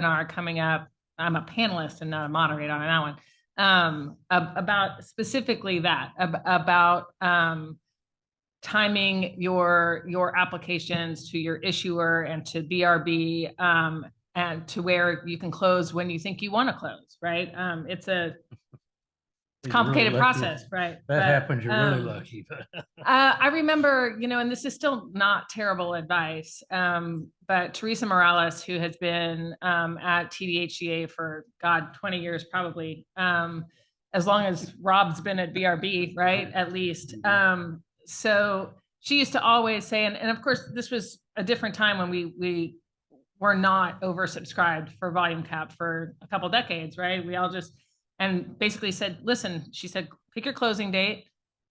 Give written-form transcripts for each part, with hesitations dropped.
webinar coming up. I'm a panelist and not a moderator on that one. About specifically that, about timing your applications to your issuer and to BRB, and to where you can close when you think you want to close, right? It's a complicated process, right? That happens, you're really lucky. I remember, and this is still not terrible advice, but Teresa Morales, who has been at TDHCA for, God, 20 years probably, as long as Rob's been at BRB, right? At least. So she used to always say, and of course, this was a different time when we were not oversubscribed for volume cap for a couple decades, right? We all just, and basically said, listen, she said, pick your closing date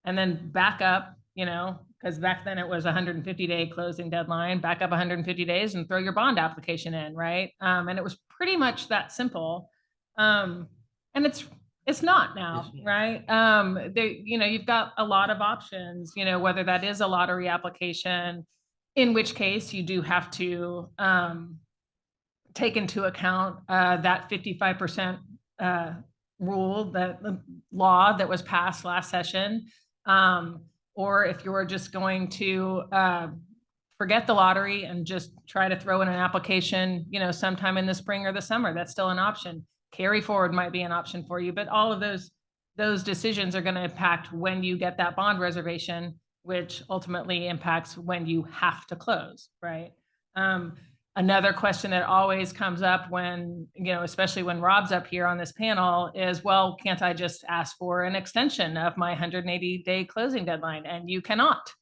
and then back up, because back then it was 150-day closing deadline, back up 150 days and throw your bond application in, right? And it was pretty much that simple. And it's not now, right? You've got a lot of options, whether that is a lottery application, in which case you do have to take into account that 55% rule, that law that was passed last session. Or if you're just going to forget the lottery and just try to throw in an application, sometime in the spring or the summer, that's still an option. Carry forward might be an option for you, but all of those decisions are going to impact when you get that bond reservation, which ultimately impacts when you have to close, right? Another question that always comes up when, especially when Rob's up here on this panel is, well, can't I just ask for an extension of my 180-day closing deadline? And you cannot.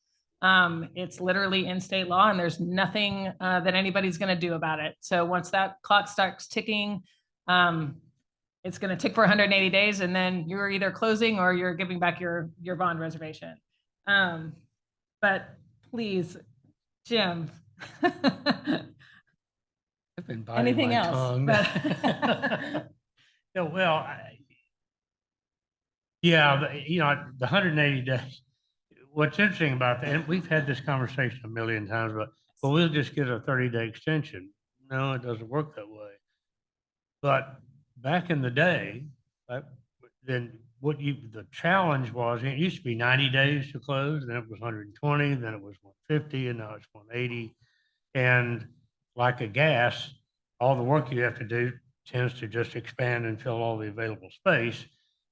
It's literally in state law, and there's nothing that anybody's going to do about it. So once that clock starts ticking, it's going to tick for 180 days, and then you're either closing or you're giving back your bond reservation. But please, Jim. I've been biting anything my else, tongue. Yeah, well, the 180 days. What's interesting about that, and we've had this conversation a million times, but we'll just get a 30-day extension. No, it doesn't work that way. But back in the day, then the challenge was, it used to be 90 days to close, then it was 120, then it was 150, and now it's 180. And like a gas, all the work you have to do tends to just expand and fill all the available space.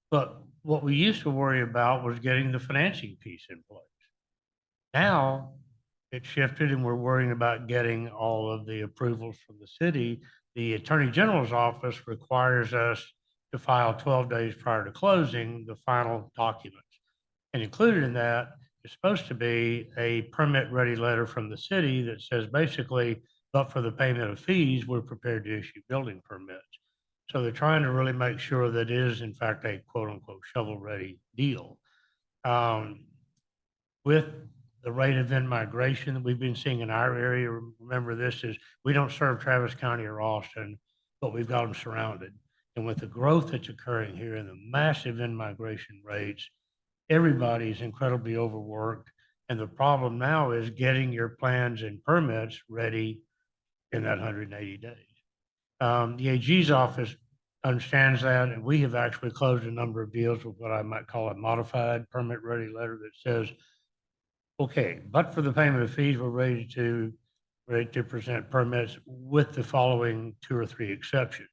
But what we used to worry about was getting the financing piece in place. Now it shifted, and we're worrying about getting all of the approvals from the city. The Attorney General's office requires us to file 12 days prior to closing the final documents. And included in that is supposed to be a permit ready letter from the city that says basically, but for the payment of fees, we're prepared to issue building permits. So they're trying to really make sure that it is, in fact, a quote unquote shovel ready deal. With the rate of in-migration that we've been seeing in our area, remember this is, we don't serve Travis County or Austin, but we've got them surrounded. And with the growth that's occurring here and the massive in-migration rates, everybody's incredibly overworked. And the problem now is getting your plans and permits ready in that 180 days. The AG's office understands that, and we have actually closed a number of deals with what I might call a modified permit ready letter that says, okay, but for the payment of fees, we're ready to present permits with the following 2 or 3 exceptions.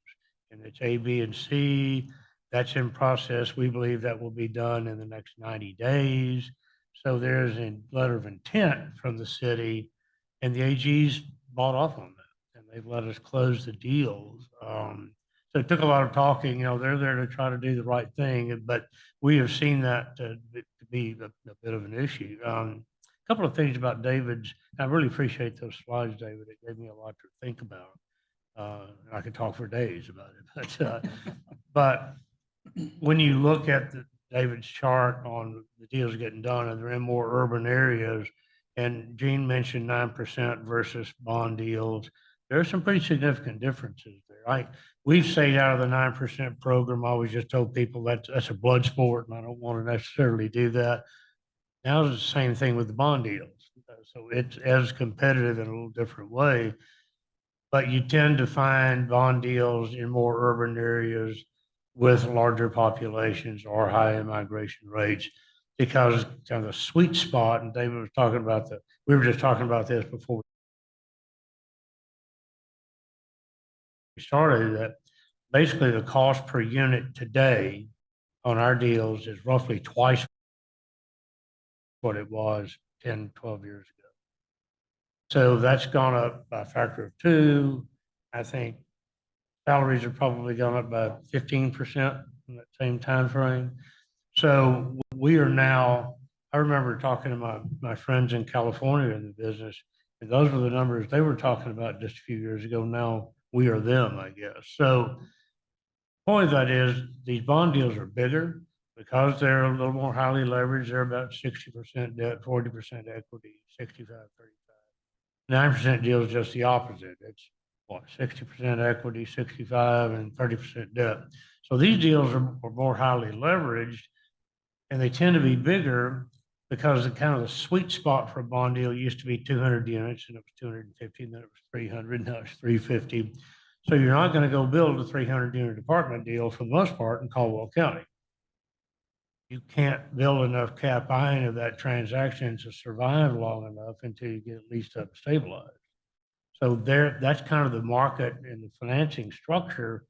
And it's A, B, and C. That's in process. We believe that will be done in the next 90 days. So there's a letter of intent from the city, and the AG's bought off on that, and they've let us close the deals. So it took a lot of talking. They're there to try to do the right thing, but we have seen that to be a bit of an issue. A couple of things about David's. I really appreciate those slides, David. It gave me a lot to think about. I could talk for days about it, but when you look at David's chart on the deals getting done, and they're in more urban areas, and Gene mentioned 9% versus bond deals, there are some pretty significant differences there. We've stayed out of the 9% program. I always just told people that's a blood sport, and I don't want to necessarily do that. Now it's the same thing with the bond deals. So it's as competitive in a little different way. but you tend to find bond deals in more urban areas with larger populations or high immigration rates because kind of the sweet spot, and David was talking about we were just talking about this before we started, that basically the cost per unit today on our deals is roughly twice what it was 10, 12 years ago. So that's gone up by a factor of two. I think salaries have probably gone up by 15% in that same time frame. So we are now, I remember talking to my friends in California in the business, and those were the numbers they were talking about just a few years ago. Now we are them, I guess. So point of that is these bond deals are bigger because they're a little more highly leveraged. They're about 60% debt, 40% equity, 65, 35. 9% deal is just the opposite. It's what, 60% equity, 65 and 30% debt. So these deals are more highly leveraged and they tend to be bigger because the kind of the sweet spot for a bond deal used to be 200 units and it was 250, and then it was 300, now it's 350. So you're not going to go build a 300 unit apartment deal for the most part in Caldwell County. You can't build enough cap I into that transaction to survive long enough until you get leased up stabilized. So that's kind of the market and the financing structure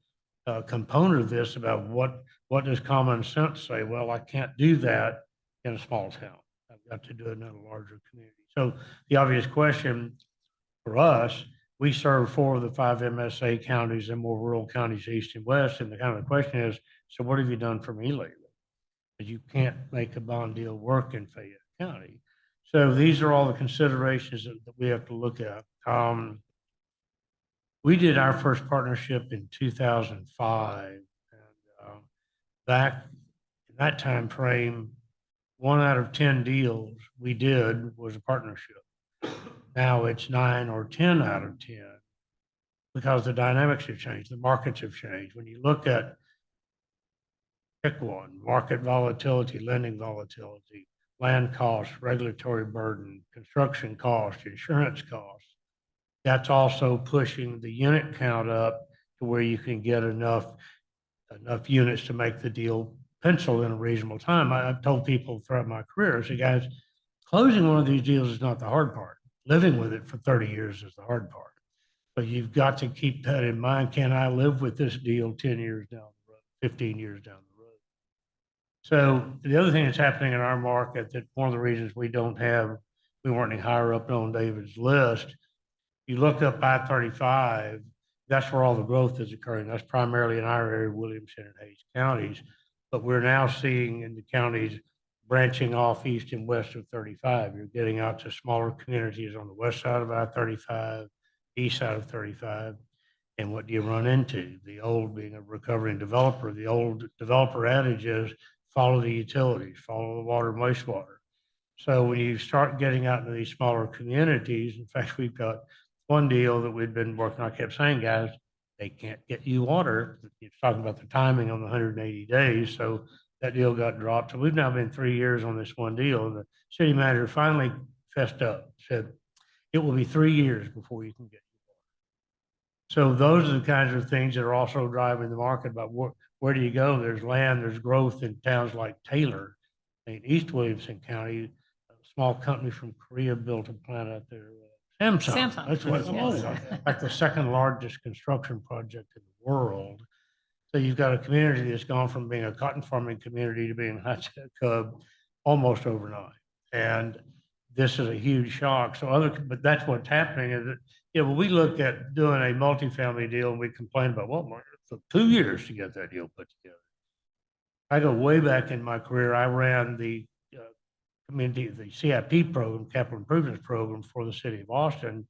component of this about what does common sense say? Well, I can't do that in a small town. I've got to do it in a larger community. So the obvious question for us, we serve 4 of the 5 MSA counties and more rural counties, east and west. And the kind of the question is, so what have you done for me lately? Because you can't make a bond deal work in Fayette County. So these are all the considerations that we have to look at. We did our first partnership in 2005, and back in that time frame, 1 out of 10 deals we did was a partnership. Now it's 9 or 10 out of 10 because the dynamics have changed, the markets have changed. When you look at pick one, market volatility, lending volatility, land costs, regulatory burden, construction costs, insurance costs. That's also pushing the unit count up to where you can get enough units to make the deal pencil in a reasonable time. I've told people throughout my career, I say, guys, closing one of these deals is not the hard part. Living with it for 30 years is the hard part. But you've got to keep that in mind. Can I live with this deal 10 years down the road, 15 years down the road? So the other thing that's happening in our market, that one of the reasons we weren't any higher up on David's list, you look up I-35, that's where all the growth is occurring. That's primarily in our area, Williamson and Hays counties. But we're now seeing in the counties branching off east and west of 35. You're getting out to smaller communities on the west side of I-35, east side of 35. And what do you run into? The old, being a recovering developer, the old developer adage is follow the utilities, follow the water and wastewater. So when you start getting out into these smaller communities, in fact, we've got one deal that we've been working on. I kept saying, guys, they can't get you water. It's talking about the timing on the 180 days. So that deal got dropped. So we've now been 3 years on this one deal. And the city manager finally fessed up, said, it will be 3 years before you can get your water. So those are the kinds of things that are also driving the market about where do you go? There's land, there's growth in towns like Taylor in East Williamson County. A small company from Korea built a plant out there. Samsung. That's what it was. Like the second largest construction project in the world. So you've got a community that's gone from being a cotton farming community to being a high-tech hub almost overnight. And this is a huge shock. But that's what's happening is that, when we look at doing a multifamily deal and we complain about, well, it took 2 years to get that deal put together. I go way back in my career. I ran the the CIP program, capital improvements program for the city of Austin,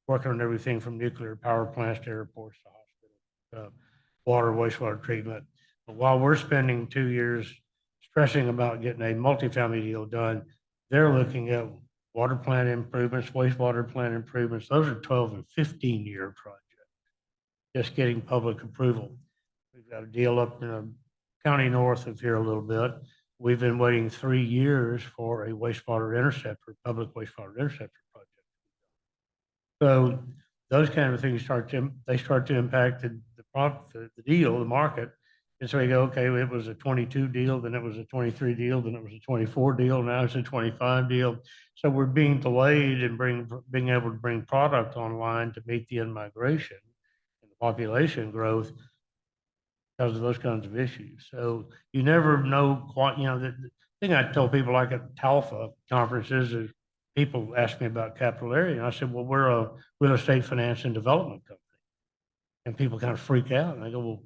working on everything from nuclear power plants to airports to hospitals, water, wastewater treatment. But while we're spending 2 years stressing about getting a multifamily deal done, they're looking at water plant improvements, wastewater plant improvements. Those are 12 and 15-year projects, just getting public approval. We've got a deal up in a county north of here a little bit. We've been waiting 3 years for a wastewater interceptor, public wastewater interceptor project. So those kind of things start to impact the deal, the market. And so we go, okay, it was a 22 deal, then it was a 23 deal, then it was a 24 deal, now it's a 25 deal. So we're being delayed in being able to bring product online to meet the in-migration and the population growth because of those kinds of issues. So you never know quite, the thing I tell people like at TALFA conferences is people ask me about Capital Area. And I said, well, we're a real estate finance and development company. And people kind of freak out and I go, well,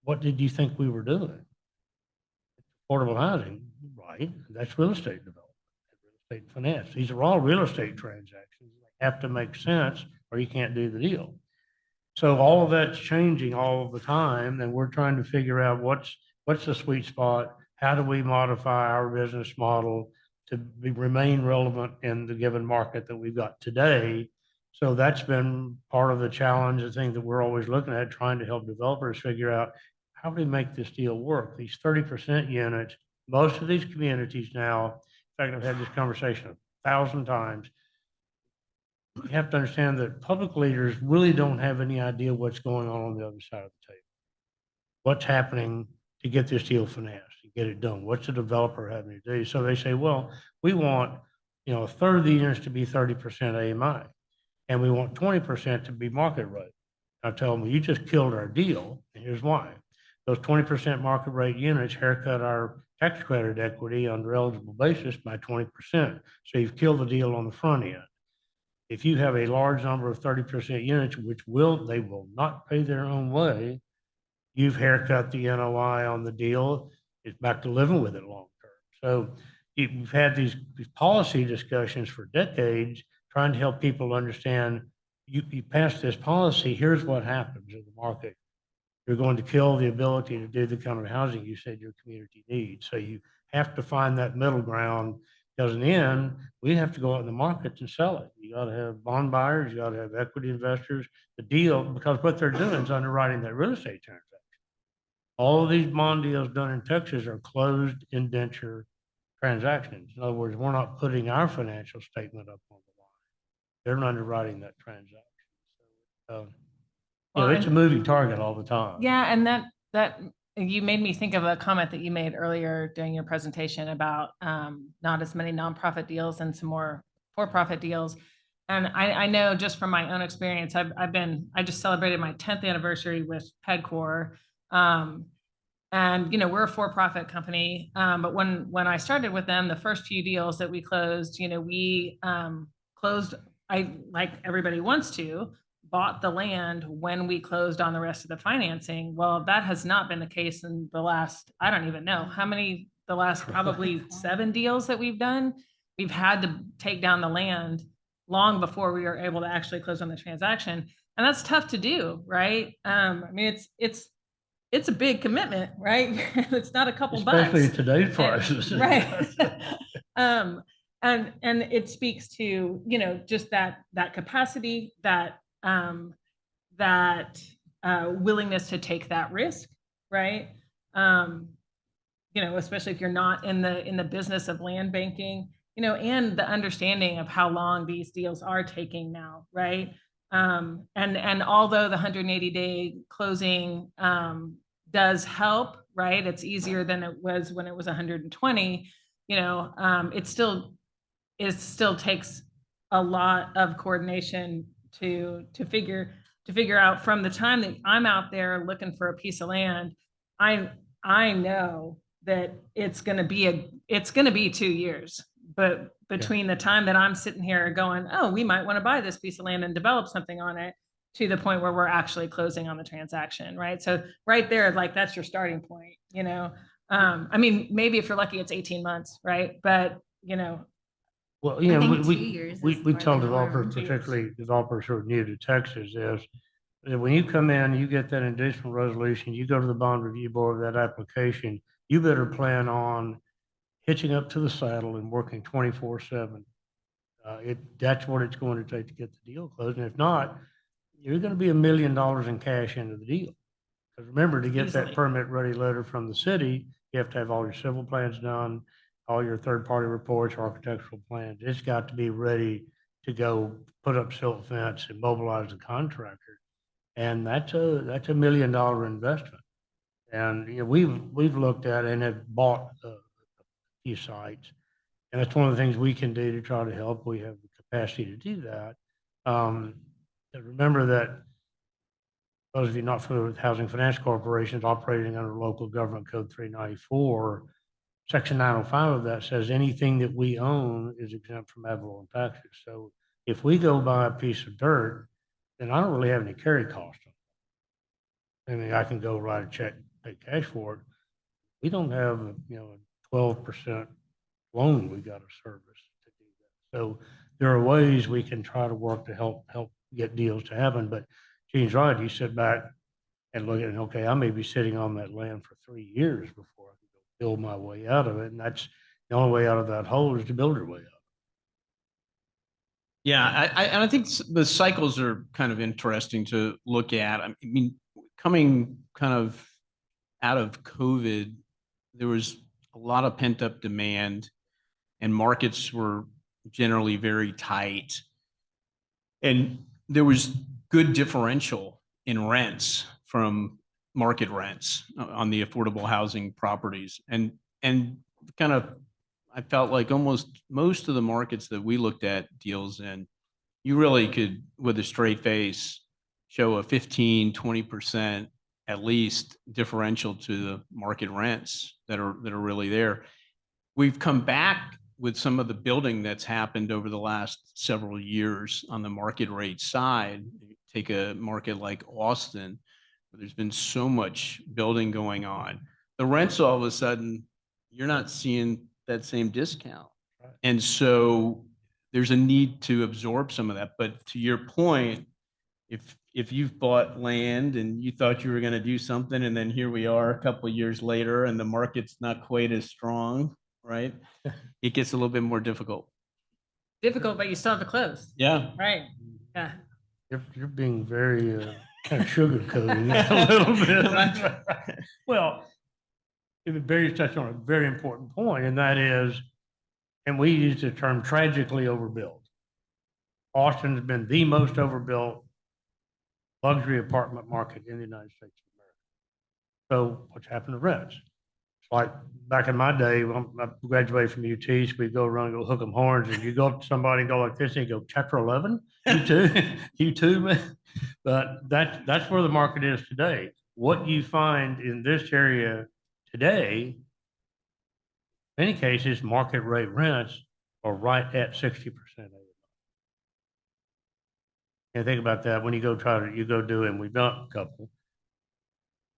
what did you think we were doing? Affordable housing, right? That's real estate development, real estate finance. These are all real estate transactions. They have to make sense or you can't do the deal. So all of that's changing all of the time, and we're trying to figure out what's the sweet spot? How do we modify our business model to remain relevant in the given market that we've got today? So that's been part of the challenge, the thing that we're always looking at, trying to help developers figure out how do we make this deal work? These 30% units, most of these communities now, in fact, I've had this conversation 1,000 times. You have to understand that public leaders really don't have any idea what's going on the other side of the table. What's happening to get this deal financed, to get it done? What's the developer having to do? So they say, well, we want, a third of the units to be 30% AMI, and we want 20% to be market rate. I tell them, well, you just killed our deal, and here's why. Those 20% market rate units haircut our tax credit equity under eligible basis by 20%. So you've killed the deal on the front end. If you have a large number of 30% units, they will not pay their own way, you've haircut the NOI on the deal. It's back to living with it long term. So you've had these policy discussions for decades, trying to help people understand you pass this policy, here's what happens in the market. You're going to kill the ability to do the kind of housing you said your community needs. So you have to find that middle ground. Because in the end, we have to go out in the market to sell it. You got to have bond buyers, you got to have equity investors. The deal, because what they're doing is underwriting that real estate transaction. All of these bond deals done in Texas are closed indenture transactions. In other words, we're not putting our financial statement up on the line. They're underwriting that transaction. So, it's a moving target all the time. Yeah, and that you made me think of a comment that you made earlier during your presentation about not as many nonprofit deals and some more for-profit deals. And I know just from my own experience, I just celebrated my 10th anniversary with PedCore. And we're a for-profit company. But when I started with them, the first few deals that we closed, we closed, like everybody wants to, bought the land when we closed on the rest of the financing. Well, that has not been the case in the last, I don't even know how many, the last probably 7 deals that we've done. We've had to take down the land long before we were able to actually close on the transaction. And that's tough to do, right? I mean, it's a big commitment, right? It's not a couple bucks. Especially at today's prices. Right. And it speaks to, just that capacity, that willingness to take that risk, right? Especially if you're not in the business of land banking, and the understanding of how long these deals are taking now, right? And although the 180-day closing does help, right? It's easier than it was when it was 120. It still takes a lot of coordination to figure out from the time that I'm out there looking for a piece of land. I know that it's going to be 2 years, but between the time that I'm sitting here going, oh, we might want to buy this piece of land and develop something on it, to the point where we're actually closing on the transaction, right? So right there, like that's your starting point, I mean, maybe if you're lucky, it's 18 months, right? But well, we tell developers, particularly developers who are new to Texas, is that when you come in, you get that inducement resolution, you go to the bond review board with that application, you better plan on hitching up to the saddle and working 24/7. That's what it's going to take to get the deal closed. And if not, you're going to be $1 million in cash into the deal. Because remember, to get that permit ready letter from the city, you have to have all your civil plans done, all your third-party reports, architectural plans. It's got to be ready to go put up silt fence and mobilize the contractor. And that's a $1 million investment. And, you know, we've looked at and have bought a few sites. And that's one of the things we can do to try to help. We have the capacity to do that. Remember that those of you not familiar with housing finance corporations operating under local government code 394, section 905 of that says anything that we own is exempt from ad valorem taxes. So if we go buy a piece of dirt, then I don't really have any carry cost. I mean, I can go write a check, pay cash for it. We don't have, you know, a 12% loan we got to service to do that. So there are ways we can try to work to help get deals to happen. But Gene's right. You sit back and look at it, okay, I may be sitting on that land for 3 years before I can go build my way out of it. And that's the only way out of that hole is to build your way out. Yeah, I think the cycles are kind of interesting to look at. I mean, coming kind of out of COVID, there was a lot of pent up demand and markets were generally very tight. And there was good differential in rents from market rents on the affordable housing properties. And kind of, I felt like almost most of the markets that we looked at deals in, you really could, with a straight face, show a 15, 20% at least differential to the market rents that are really there. We've come back with some of the building that's happened over the last several years on the market rate side. Take a market like Austin, where there's been so much building going on. The rents, all of a sudden, you're not seeing that same discount. Right. And so there's a need to absorb some of that. But to your point, if you've bought land and you thought you were going to do something, and then here we are a couple of years later and the market's not quite as strong, right? It gets a little bit more difficult. Difficult, but you still have to close. Yeah. Right. Yeah. You're being very kind of sugarcoating that a little bit. Well, Barry touched on a very important point, and that is, and we use the term tragically overbuilt. Austin's been the most overbuilt luxury apartment market in the United States of America. So what's happened to rents? It's like back in my day, when I graduated from UT, so we'd go around and go hook 'em horns, and you go up to somebody and go like this, and you go, chapter 11, you too, you too, man. But that's where the market is today. What you find in this area today, in many cases, market rate rents are right at 60%. And think about that when you go do, and we've done a couple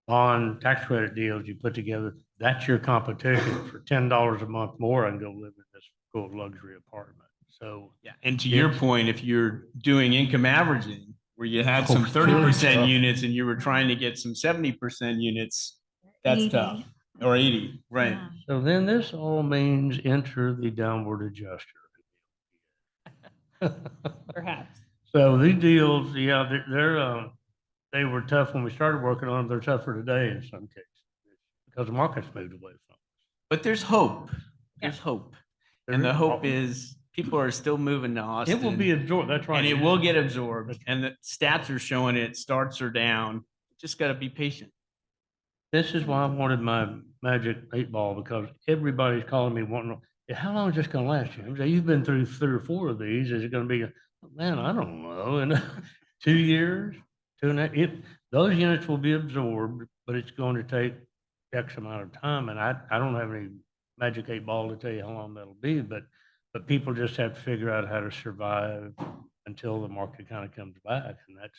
on tax credit deals you put together. That's your competition for $10 a month more and go live in this cool luxury apartment. So yeah, and to your point, if you're doing income averaging where you had some 30% units and you were trying to get some 70% units, that's 80. Tough. Or 80, right? Yeah. So then this all means enter the downward adjuster. Perhaps. So these deals, yeah, they were tough when we started working on them. They're tougher today in some cases because the market's moved away from us. But there's hope. There's hope. And the hope is people are still moving to Austin. It will be absorbed. That's right. And it will get absorbed. And the stats are showing it. Starts are down. Just got to be patient. This is why I wanted my magic 8-ball, because everybody's calling me wanting to, how long is this going to last? You've been through 3 or 4 of these. Is it going to be, man, I don't know. In 2 years, 2.5, those units will be absorbed, but it's going to take X amount of time. And I don't have any magic 8-ball to tell you how long that'll be, but people just have to figure out how to survive until the market kind of comes back. And that's,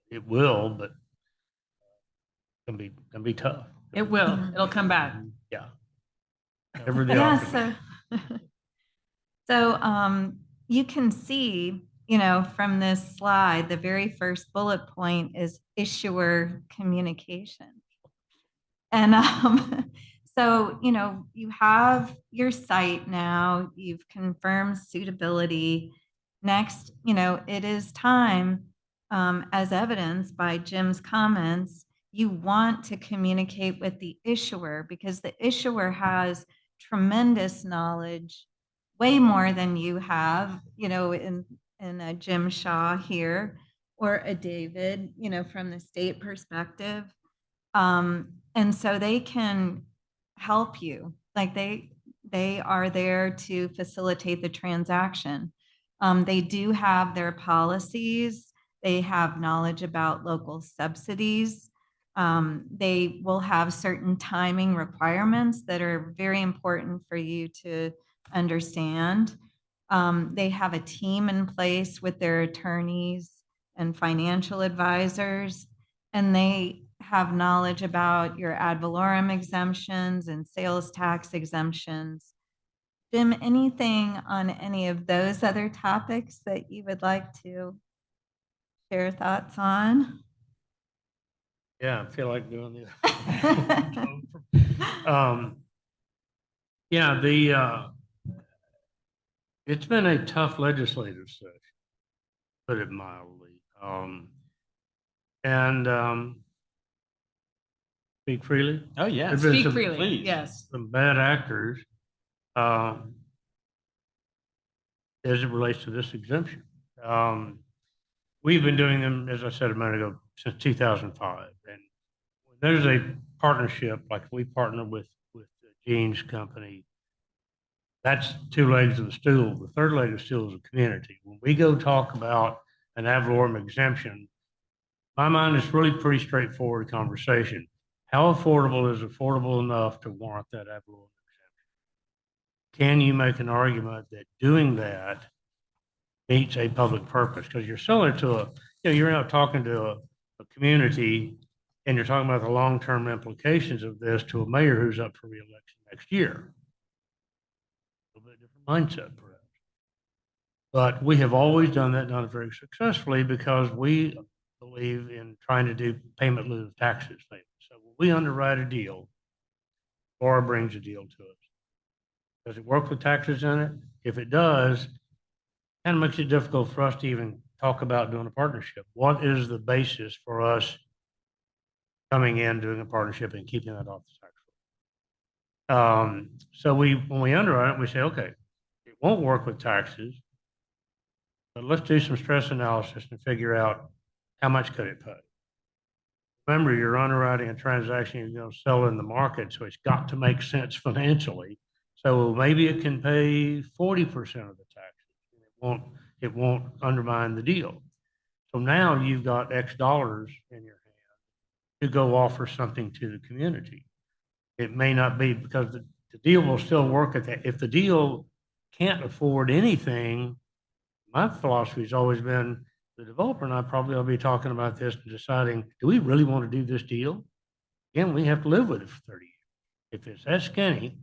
it will, but can be tough. It will. It'll come back. Yeah. So you can see, from this slide, the very first bullet point is issuer communication. And so, you have your site now, you've confirmed suitability. Next, it is time, as evidenced by Jim's comments, you want to communicate with the issuer, because the issuer has tremendous knowledge, way more than you have, in and a Jim Shaw here, or a David, from the state perspective. And so they can help you. Like they are there to facilitate the transaction. They do have their policies. They have knowledge about local subsidies. They will have certain timing requirements that are very important for you to understand. They have a team in place with their attorneys and financial advisors, and they have knowledge about your ad valorem exemptions and sales tax exemptions. Jim, anything on any of those other topics that you would like to share thoughts on? Yeah, I feel like doing this. Yeah, it's been a tough legislative session, put it mildly. Speak freely. Oh, yeah. There's been Speak some- freely, please. yes. Some bad actors, as it relates to this exemption. We've been doing them, as I said a minute ago, since 2005. And when there's a partnership, like we partner with Gene's company, that's two legs of the stool. The third leg of the stool is a community. When we go talk about an ad valorem exemption, my mind is really pretty straightforward conversation. How affordable is affordable enough to warrant that ad valorem exemption? Can you make an argument that doing that meets a public purpose? Because you're selling it to you're out talking to a community, and you're talking about the long-term implications of this to a mayor who's up for reelection next year. A little bit different mindset, perhaps. But we have always done that, done it very successfully, because we believe in trying to do payment in lieu of taxes. So when we underwrite a deal, Laura brings a deal to us. Does it work with taxes in it? If it does, kind of makes it difficult for us to even talk about doing a partnership. What is the basis for us coming in, doing a partnership, and keeping that off the tax roll? So when we underwrite it, we say, okay, it won't work with taxes, but let's do some stress analysis and figure out how much could it pay. Remember, you're underwriting a transaction you're going to sell in the market, so it's got to make sense financially. So maybe it can pay 40% of the taxes. It won't undermine the deal. So now you've got X dollars in your hand to go offer something to the community. It may not be, because the deal will still work at that. If the deal can't afford anything, my philosophy has always been, the developer and I probably will be talking about this and deciding, do we really want to do this deal? Again, we have to live with it for 30 years. If it's that skinny,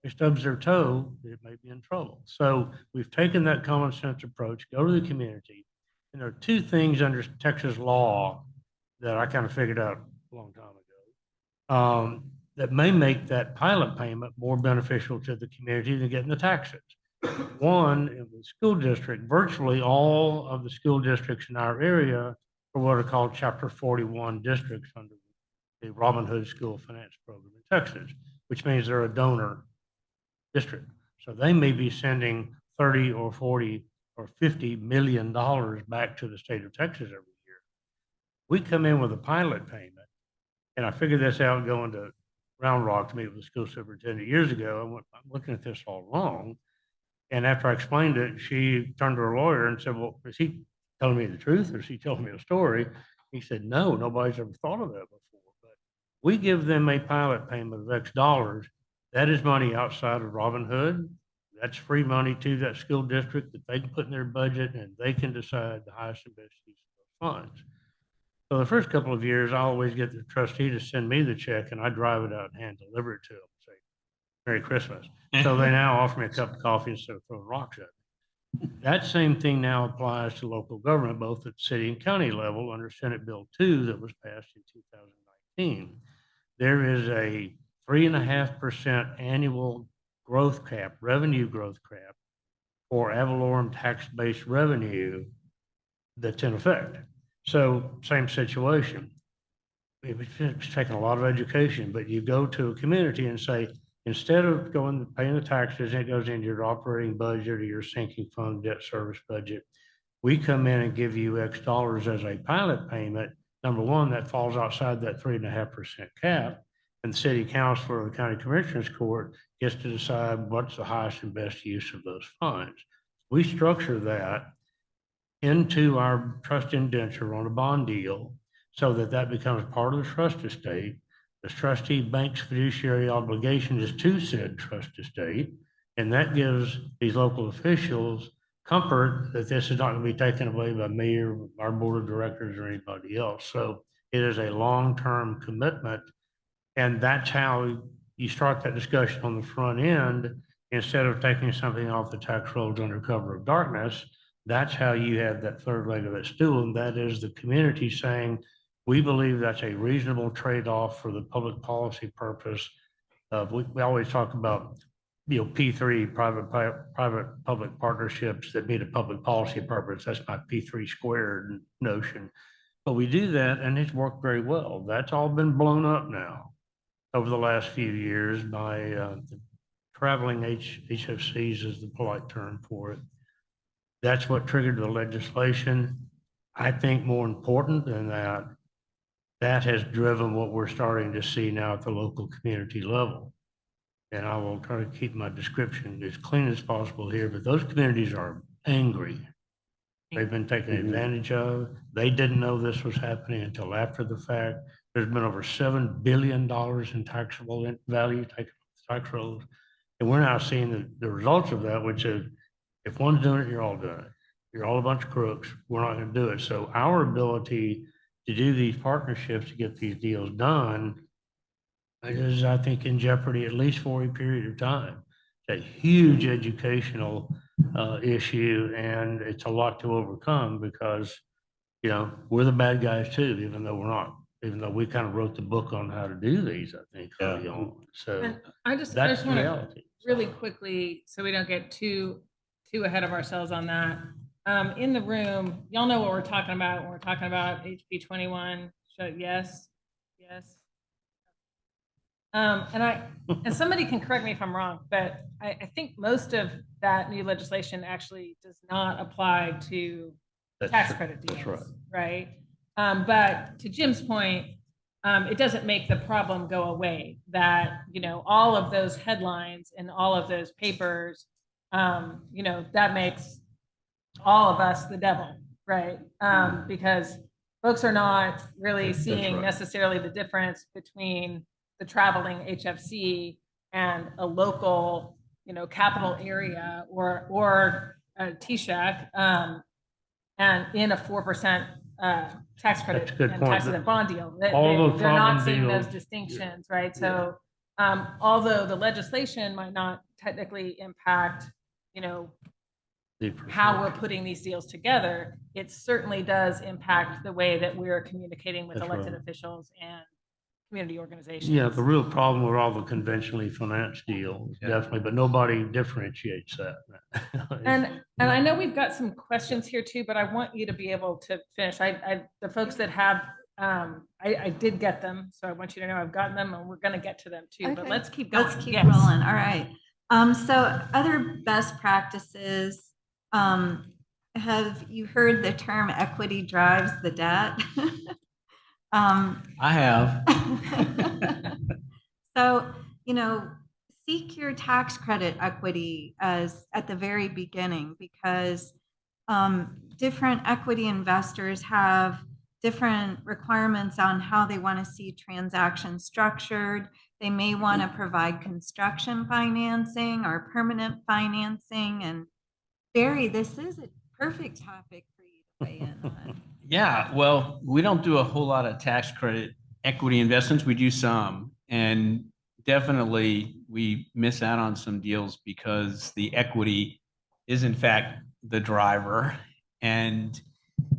it stubs their toe, it may be in trouble. So we've taken that common sense approach, go to the community. And there are two things under Texas law that I kind of figured out a long time ago, that may make that pilot payment more beneficial to the community than getting the taxes. One, in the school district, virtually all of the school districts in our area are what are called Chapter 41 districts under the Robin Hood School Finance Program in Texas, which means they're a donor district. So they may be sending 30 or 40 or $50 million back to the state of Texas every year. We come in with a pilot payment, and I figured this out going to Round Rock to meet with the school superintendent years ago. I went, I'm looking at this all wrong. And after I explained it, she turned to her lawyer and said, well, is he telling me the truth, or is he telling me a story? He said, no, nobody's ever thought of that before. But we give them a pilot payment of X dollars. That is money outside of Robin Hood. That's free money to that school district that they can put in their budget, and they can decide the highest and best use of those funds. So the first couple of years, I always get the trustee to send me the check, and I drive it out and hand deliver it to them. Say, Merry Christmas. So they now offer me a cup of coffee instead of throwing rocks at me. That same thing now applies to local government, both at city and county level under Senate Bill 2 that was passed in 2019. There is a 3.5% annual growth cap, revenue growth cap for ad valorem tax-based revenue that's in effect. So same situation. It's taken a lot of education, but you go to a community and say, Instead of paying the taxes, it goes into your operating budget or your sinking fund debt service budget. We come in and give you X dollars as a pilot payment. Number one, that falls outside that 3.5% cap. And the city council or the county commissioners court gets to decide what's the highest and best use of those funds. We structure that into our trust indenture on a bond deal so that that becomes part of the trust estate. The trustee bank's fiduciary obligation is to said trust estate, and that gives these local officials comfort that this is not going to be taken away by me or our board of directors or anybody else. So it is a long-term commitment, and that's how you start that discussion on the front end. Instead of taking something off the tax rolls under cover of darkness, that's how you have that third leg of that stool, and that is the community saying, we believe that's a reasonable trade-off for the public policy purpose of, we always talk about, P3, private-public partnerships that meet a public policy purpose. That's my P3 squared notion. But we do that, and it's worked very well. That's all been blown up now over the last few years by the traveling HFCs is the polite term for it. That's what triggered the legislation. I think more important than that, that has driven what we're starting to see now at the local community level. And I will try to keep my description as clean as possible here, but those communities are angry. They've been taken advantage of. They didn't know this was happening until after the fact. There's been over $7 billion in taxable value taken off the tax rolls. And we're now seeing the results of that, which is if one's doing it, you're all doing it. You're all a bunch of crooks. We're not going to do it. So our ability to do these partnerships to get these deals done is, I think, in jeopardy at least for a period of time. It's a huge educational issue, and it's a lot to overcome because, we're the bad guys too, even though we're not, even though we kind of wrote the book on how to do these, I think, early on. So And I just that's the want to reality. really quickly, so we don't get too ahead of ourselves on that. In the room, y'all know what we're talking about when we're talking about HB 21. So yes. And somebody can correct me if I'm wrong, but I think most of that new legislation actually does not apply to tax credit deals. That's right. But to Jim's point, it doesn't make the problem go away that, all of those headlines and all of those papers, that makes all of us the devil, right? Because folks are not really seeing necessarily the difference between the traveling HFC and a local, capital area or a T-Shack, and in a 4% tax credit That's a good and point. tax exempt bond deal. All those They're not problem seeing those deals- distinctions, right? Yeah. So although the legislation might not technically impact, how we're putting these deals together, it certainly does impact the way that we're communicating with That's elected right. officials and community organizations. Yeah, the real problem with all the conventionally financed deals, Yeah. definitely, but nobody differentiates that. And I know we've got some questions here too, but I want you to be able to finish. The folks that have, I did get them, so I want you to know I've gotten them and we're going to get to them too, but Okay. let's keep going. Let's keep Yes. rolling. All right. So other best practices, have you heard the term equity drives the debt? I have. So, seek your tax credit equity as at the very beginning, because different equity investors have different requirements on how they want to see transactions structured. They may want to provide construction financing or permanent financing. And Barry, this is a perfect topic for you to weigh in on. Yeah, well, we don't do a whole lot of tax credit equity investments. We do some, and definitely we miss out on some deals because the equity is in fact the driver. And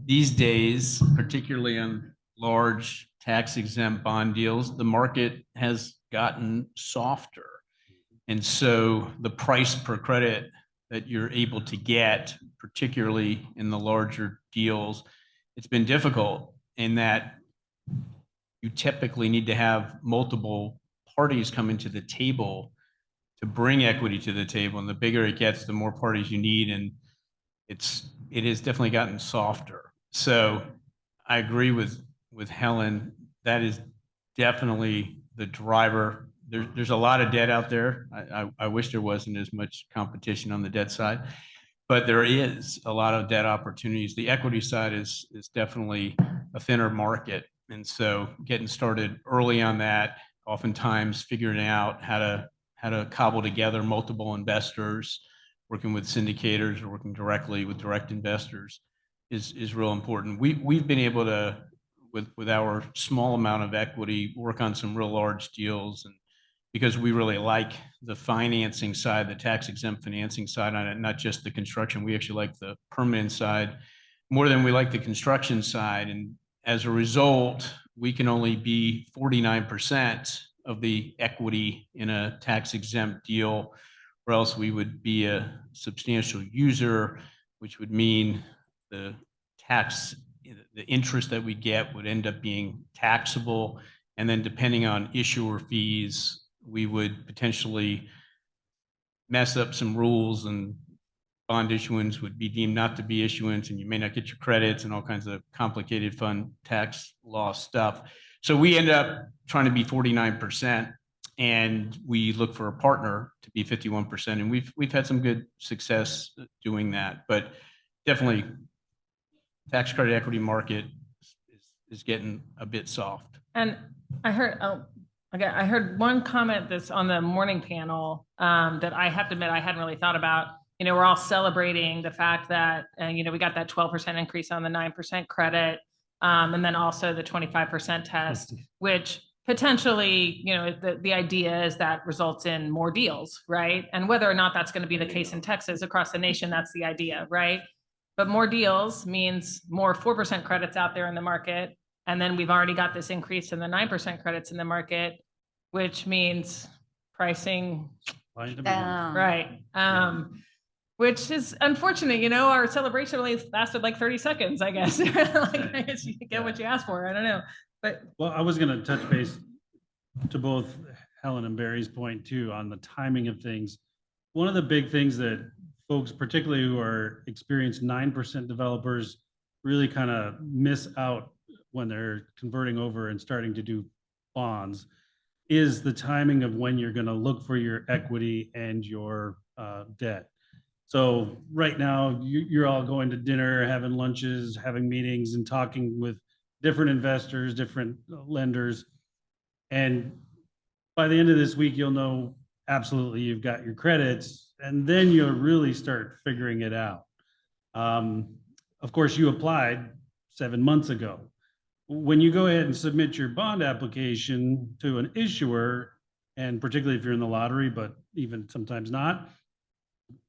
these days, particularly on large tax exempt bond deals, the market has gotten softer. And so the price per credit that you're able to get, particularly in the larger deals, it's been difficult in that you typically need to have multiple parties coming to the table bring equity to the table. And the bigger it gets, the more parties you need. And it has definitely gotten softer. So I agree with Helen. That is definitely the driver. There's a lot of debt out there. I wish there wasn't as much competition on the debt side, but there is a lot of debt opportunities. The equity side is definitely a thinner market. And so getting started early on that, oftentimes figuring out how to cobble together multiple investors, working with syndicators or working directly with direct investors is real important. We've been able to, with our small amount of equity, work on some real large deals. And because we really like the financing side, the tax exempt financing side on it, not just the construction, we actually like the permanent side more than we like the construction side. And as a result, we can only be 49% of the equity in a tax exempt deal, or else we would be a substantial user, which would mean the interest that we get would end up being taxable. And then depending on issuer fees, we would potentially mess up some rules, and bond issuance would be deemed not to be issuance, and you may not get your credits and all kinds of complicated fun tax law stuff. So we end up trying to be 49%, and we look for a partner to be 51%. And we've had some good success doing that, but definitely tax credit equity market is getting a bit soft. And I heard one comment that's on the morning panel that I have to admit I hadn't really thought about. You know, we're all celebrating the fact that, you know, we got that 12% increase on the 9% credit, and then also the 25% test, which potentially, you know, the idea is that results in more deals, right? And whether or not that's going to be the case in Texas, across the nation, that's the idea, right? But more deals means more 4% credits out there in the market. And then we've already got this increase in the 9% credits in the market, which means pricing, right? Which is unfortunate. You know, our celebration only lasted like 30 seconds, I guess. Like, I guess you get what you asked for. I don't know. But well, I was going to touch base to both Helen and Barry's point too on the timing of things. One of the big things that folks, particularly who are experienced 9% developers, really kind of miss out when they're converting over and starting to do bonds is the timing of when you're going to look for your equity and your debt. So right now you're all going to dinner, having lunches, having meetings and talking with different investors, different lenders. And by the end of this week, you'll know absolutely you've got your credits, and then you'll really start figuring it out. Of course, you applied 7 months ago. When you go ahead and submit your bond application to an issuer, and particularly if you're in the lottery, but even sometimes not,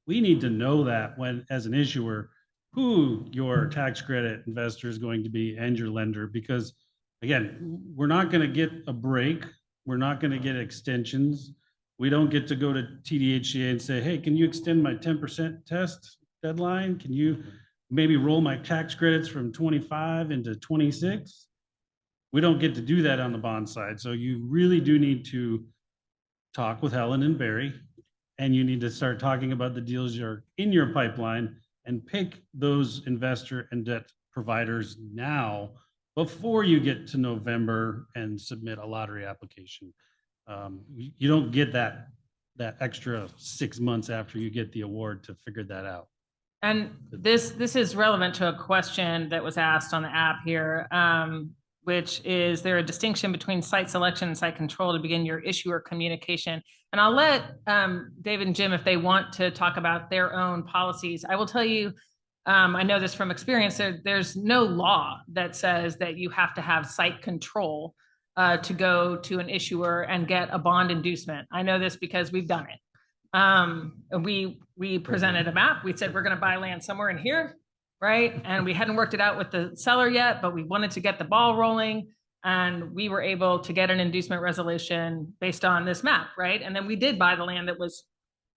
we need to know that when, as an issuer, who your tax credit investor is going to be and your lender, because again, we're not going to get a break. We're not going to get extensions. We don't get to go to TDHCA and say, hey, can you extend my 10% test deadline? Can you maybe roll my tax credits from 25 into 26? We don't get to do that on the bond side. So you really do need to talk with Helen and Barry, and you need to start talking about the deals you're in your pipeline and pick those investor and debt providers now before you get to November and submit a lottery application. You don't get that extra 6 months after you get the award to figure that out. And this is relevant to a question that was asked on the app here, which is there a distinction between site selection and site control to begin your issuer communication? And I'll let David and Jim, if they want to talk about their own policies. I will tell you, I know this from experience, there's no law that says that you have to have site control to go to an issuer and get a bond inducement. I know this because we've done it. We presented a map. We said, we're going to buy land somewhere in here, right? And we hadn't worked it out with the seller yet, but we wanted to get the ball rolling. And we were able to get an inducement resolution based on this map, right? And then we did buy the land that was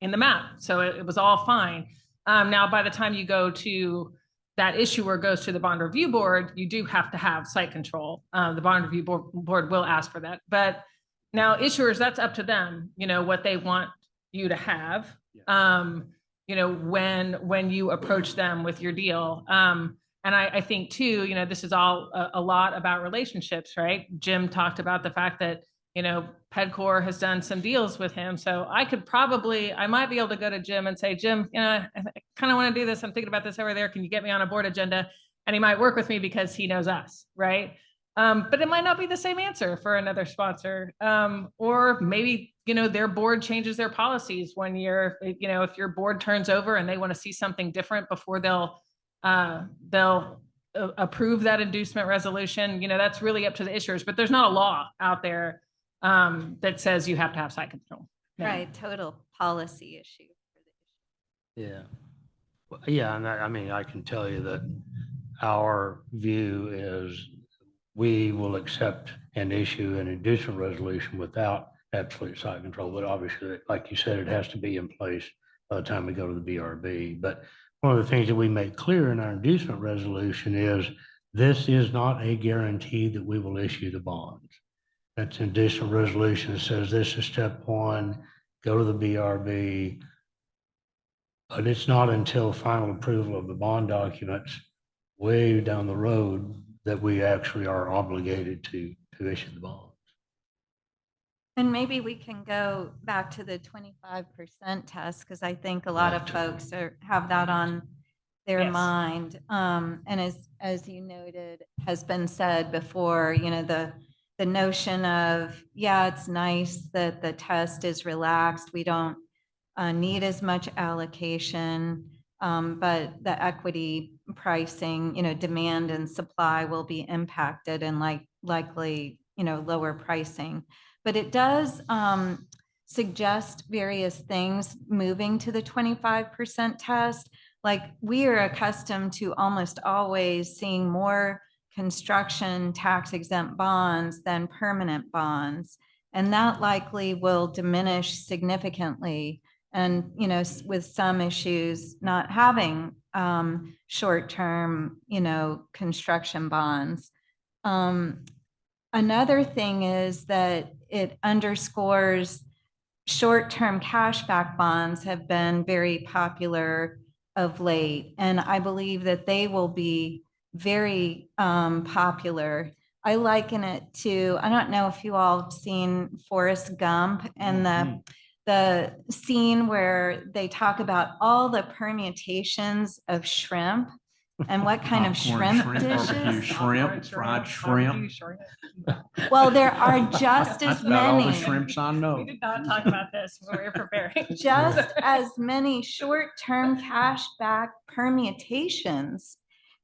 in the map. So it was all fine. Now, by the time you go to that issuer goes to the bond review board, you do have to have site control. The bond review board will ask for that. But now issuers, that's up to them, you know, what they want you to have, Yeah. when you approach them with your deal. And I think too, this is all a lot about relationships, right? Jim talked about the fact that, Pedcor has done some deals with him. So I might be able to go to Jim and say, Jim, I kind of want to do this. I'm thinking about this over there. Can you get me on a board agenda? And he might work with me because he knows us, right? But it might not be the same answer for another sponsor. Or maybe, their board changes their policies one year. If your board turns over and they want to see something different before they'll approve that inducement resolution, that's really up to the issuers. But there's not a law out there that says you have to have site control. No. Right, total policy issue. Yeah. Well, yeah, and I can tell you that our view is we will accept and issue an inducement resolution without absolute site control. But obviously, like you said, it has to be in place by the time we go to the BRB. But one of the things that we make clear in our inducement resolution is this is not a guarantee that we will issue the bonds. That's an inducement resolution that says this is step one, go to the BRB. But it's not until final approval of the bond documents way down the road that we actually are obligated to issue the bonds. And maybe we can go back to the 25% test, because I think a lot of folks have that on their Yes. mind. And as you noted, has been said before, the notion of, yeah, it's nice that the test is relaxed. We don't need as much allocation, but the equity pricing, demand and supply will be impacted and likely, lower pricing. But it does suggest various things moving to the 25% test. Like, we are accustomed to almost always seeing more construction tax exempt bonds than permanent bonds. And that likely will diminish significantly. And, with some issues not having short-term, construction bonds. Another thing is that it underscores short-term cashback bonds have been very popular of late. And I believe that they will be very popular. I liken it to, I don't know if you all have seen Forrest Gump and the scene where they talk about all the permutations of shrimp and what kind of Popcorn, shrimp barbecue dishes. shrimp, fried shrimp. Well, there are just That's as about all the many, shrimps I know. We did not talk about this when we were preparing. just as many short-term cashback permutations.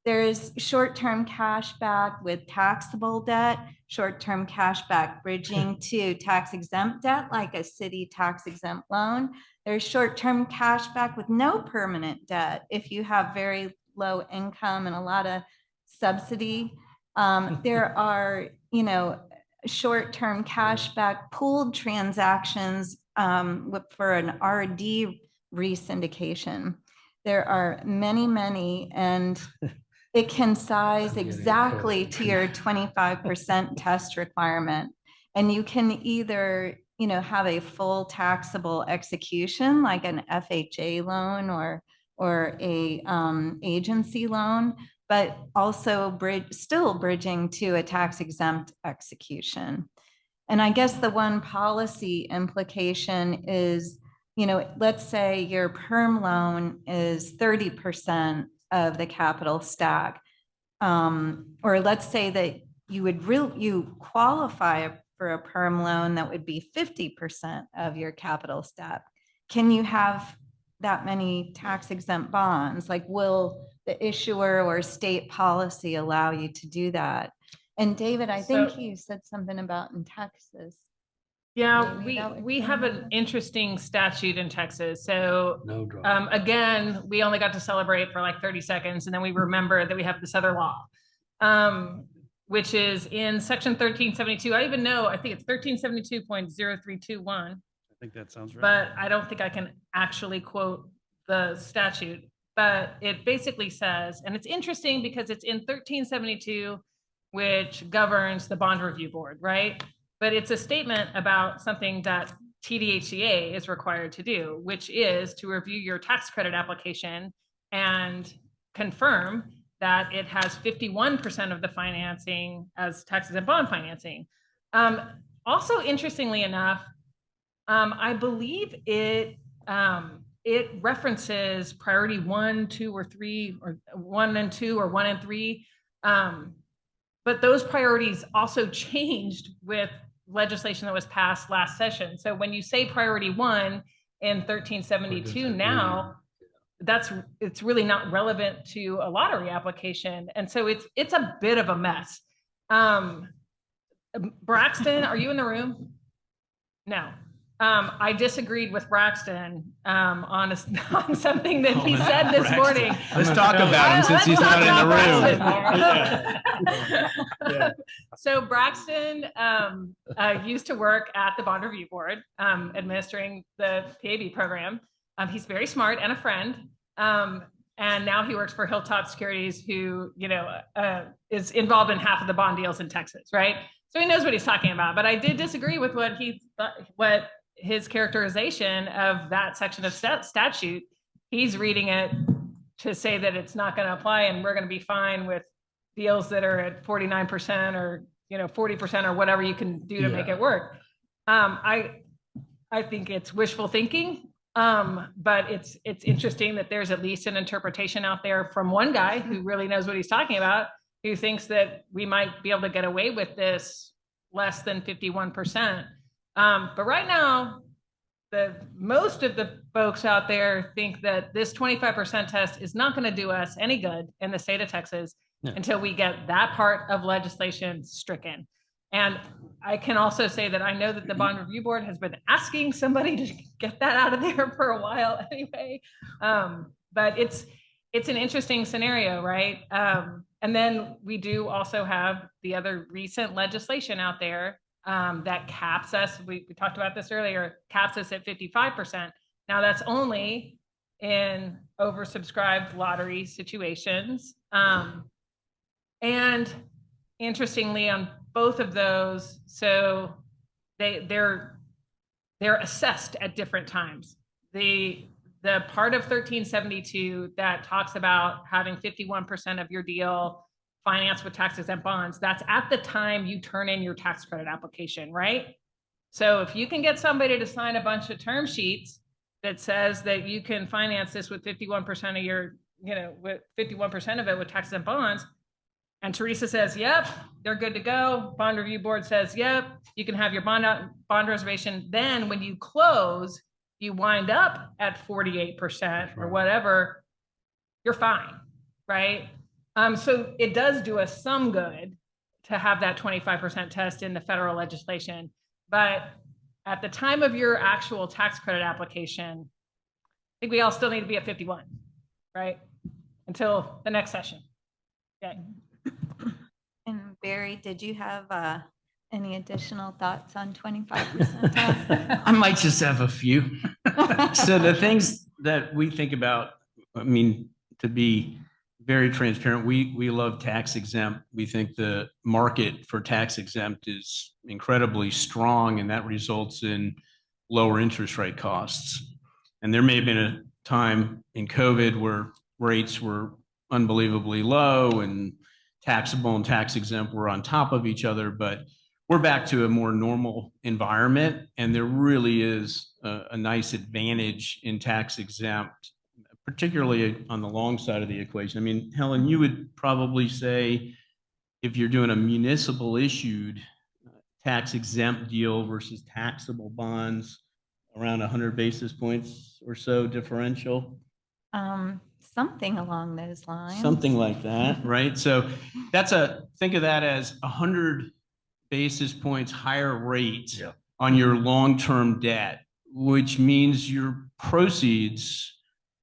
There's short-term cashback with taxable debt, short-term cashback bridging to tax exempt debt, like a city tax exempt loan. There's short-term cashback with no permanent debt if you have very low income and a lot of subsidy. There are, short-term cashback pooled transactions for an RD re-syndication. There are many, many, and it can size exactly to your 25% test requirement. And you can either, have a full taxable execution like an FHA loan or a agency loan, but also still bridging to a tax exempt execution. And I guess the one policy implication is, let's say your perm loan is 30% of the capital stack. Or let's say that you qualify for a perm loan that would be 50% of your capital stack. Can you have that many tax exempt bonds? Like, will the issuer or state policy allow you to do that? And David, I think So- you said something about in Texas. Yeah, Maybe that would we come have an up. interesting statute in Texas. So No drama. again, we only got to celebrate for like 30 seconds, and then we remember that we have this other law, which is in section 1372. I think it's 1372.0321, I think that sounds right. but I don't think I can actually quote the statute. But it basically says, and it's interesting because it's in 1372, which governs the bond review board, right? But it's a statement about something that TDHCA is required to do, which is to review your tax credit application and confirm that it has 51% of the financing as taxes and bond financing. Also, interestingly enough, I believe it references priority 1, 2, or 3, or 1 and 2, or 1 and 3. But those priorities also changed with legislation that was passed last session. So when you say priority 1 in 1372 now, it's really not relevant to a lottery application. And so it's a bit of a mess. Braxton, are you in the room? No. I disagreed with Braxton on something that he said this morning. Let's talk about him since he's not in the room. So Braxton used to work at the Bond Review Board, administering the PAB program. He's very smart and a friend. And now he works for Hilltop Securities, who, is involved in half of the bond deals in Texas, right? So he knows what he's talking about. But I did disagree with what his characterization of that section of statute. He's reading it to say that it's not going to apply and we're going to be fine with deals that are at 49% or 40% or whatever you can do to make it work. I think it's wishful thinking, but it's interesting that there's at least an interpretation out there from one guy who really knows what he's talking about, who thinks that we might be able to get away with this less than 51%. But right now, most of the folks out there think that this 25% test is not going to do us any good in the state of Texas until we get that part of legislation stricken. And I can also say that I know that the Bond Review Board has been asking somebody to get that out of there for a while anyway. But it's an interesting scenario, right? And then we do also have the other recent legislation out there that caps us. We talked about this earlier, caps us at 55%. Now that's only in oversubscribed lottery situations. And interestingly, on both of those, so they're assessed at different times. The part of 1372 that talks about having 51% of your deal financed with tax exempt bonds, that's at the time you turn in your tax credit application, right? So if you can get somebody to sign a bunch of term sheets that says that you can finance this with 51% of your, with 51% of it with tax exempt bonds, and Teresa says, yep, they're good to go. Bond Review Board says, yep, you can have your bond reservation. Then when you close, you wind up at 48% or whatever, you're fine, right? So it does do us some good to have that 25% test in the federal legislation. But at the time of your actual tax credit application, I think we all still need to be at 51, right? Until the next session. Okay. And Barry, did you have any additional thoughts on 25% test? I might just have a few. So the things that we think about, to be very transparent, we love tax exempt. We think the market for tax exempt is incredibly strong, and that results in lower interest rate costs. And there may have been a time in COVID where rates were unbelievably low and taxable and tax exempt were on top of each other, but we're back to a more normal environment, and there really is a nice advantage in tax exempt, particularly on the long side of the equation. Helen, you would probably say if you're doing a municipal issued tax exempt deal versus taxable bonds, around 100 basis points or so differential. Something along those lines. Something like that, right? So think of that as 100 basis points higher rate on your long-term debt, which means your proceeds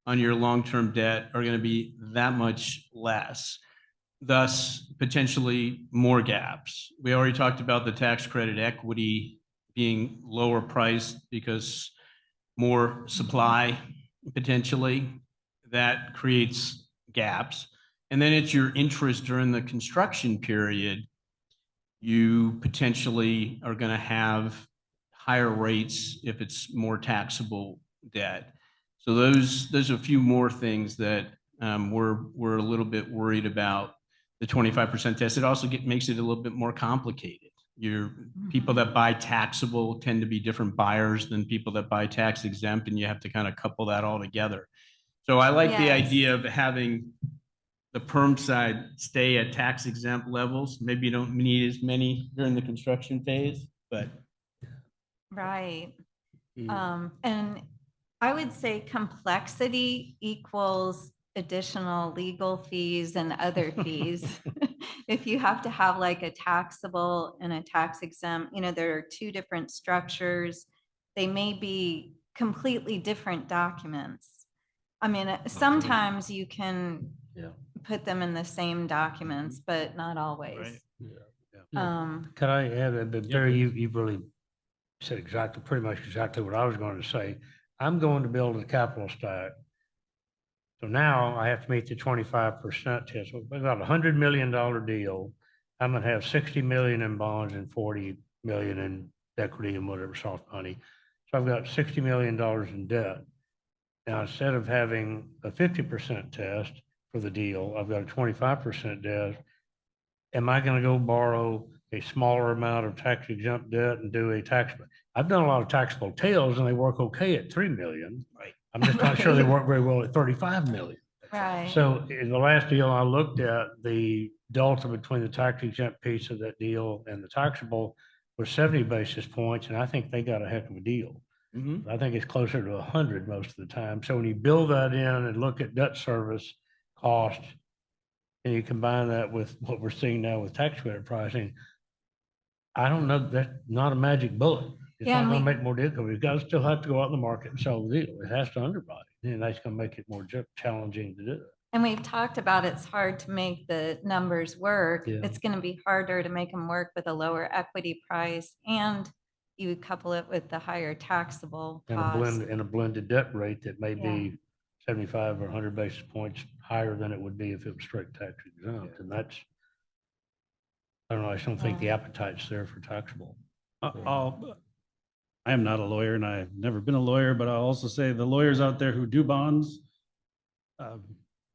on your long-term debt are going to be that much less, thus potentially more gaps. We already talked about the tax credit equity being lower priced because more supply potentially. That creates gaps. And then it's your interest during the construction period. You potentially are going to have higher rates if it's more taxable debt. So those are a few more things that we're a little bit worried about the 25% test. It also makes it a little bit more complicated. Your people that buy taxable tend to be different buyers than people that buy tax exempt, and you have to kind of couple that all together. So I like the Yes. idea of having the perm side stay at tax exempt levels. Maybe you don't need as many during the construction phase, but Right. Mm. And I would say complexity equals additional legal fees and other fees. If you have to have like a taxable and a tax exempt, there are two different structures. They may be completely different documents. I mean, sometimes you can Yeah. put them in the same documents, but not always. Right. Could I add that, but Yeah, Barry, please. you really said pretty much exactly what I was going to say. I'm going to build a capital stack. So now I have to meet the 25% test. So about $100 million deal. I'm gonna have 60 million in bonds and 40 million in equity and whatever soft money. So I've got $60 million in debt. Now, instead of having a 50% test for the deal, I've got a 25% debt. Am I gonna go borrow a smaller amount of tax exempt debt and do a tax? I've done a lot of taxable tails and they work okay at 3 million. Right. I'm just not sure they work very well at 35 million. Right. So in the last deal I looked at, the delta between the tax exempt piece of that deal and the taxable was 70 basis points, and I think they got a heck of a deal. I think it's closer to 100 most of the time. So when you build that in and look at debt service cost, and you combine that with what we're seeing now with tax credit pricing, I don't know, that's not a magic bullet. It's Yeah, not and gonna we- make more deal, because we've got to still have to go out in the market and sell the deal. It has to underwrite, and that's gonna make it more challenging to do it. And we've talked about it's hard to make the numbers work. Yeah. It's going to be harder to make them work with a lower equity price, and you couple it with the higher taxable And a cost. blended debt rate that may Yeah. be 75 or 100 basis points higher than it would be if it was straight tax exempt. And that's, I don't know, I just don't think the Yeah. appetite's there for taxable. I am not a lawyer and I've never been a lawyer, but I'll also say the lawyers out there who do bonds,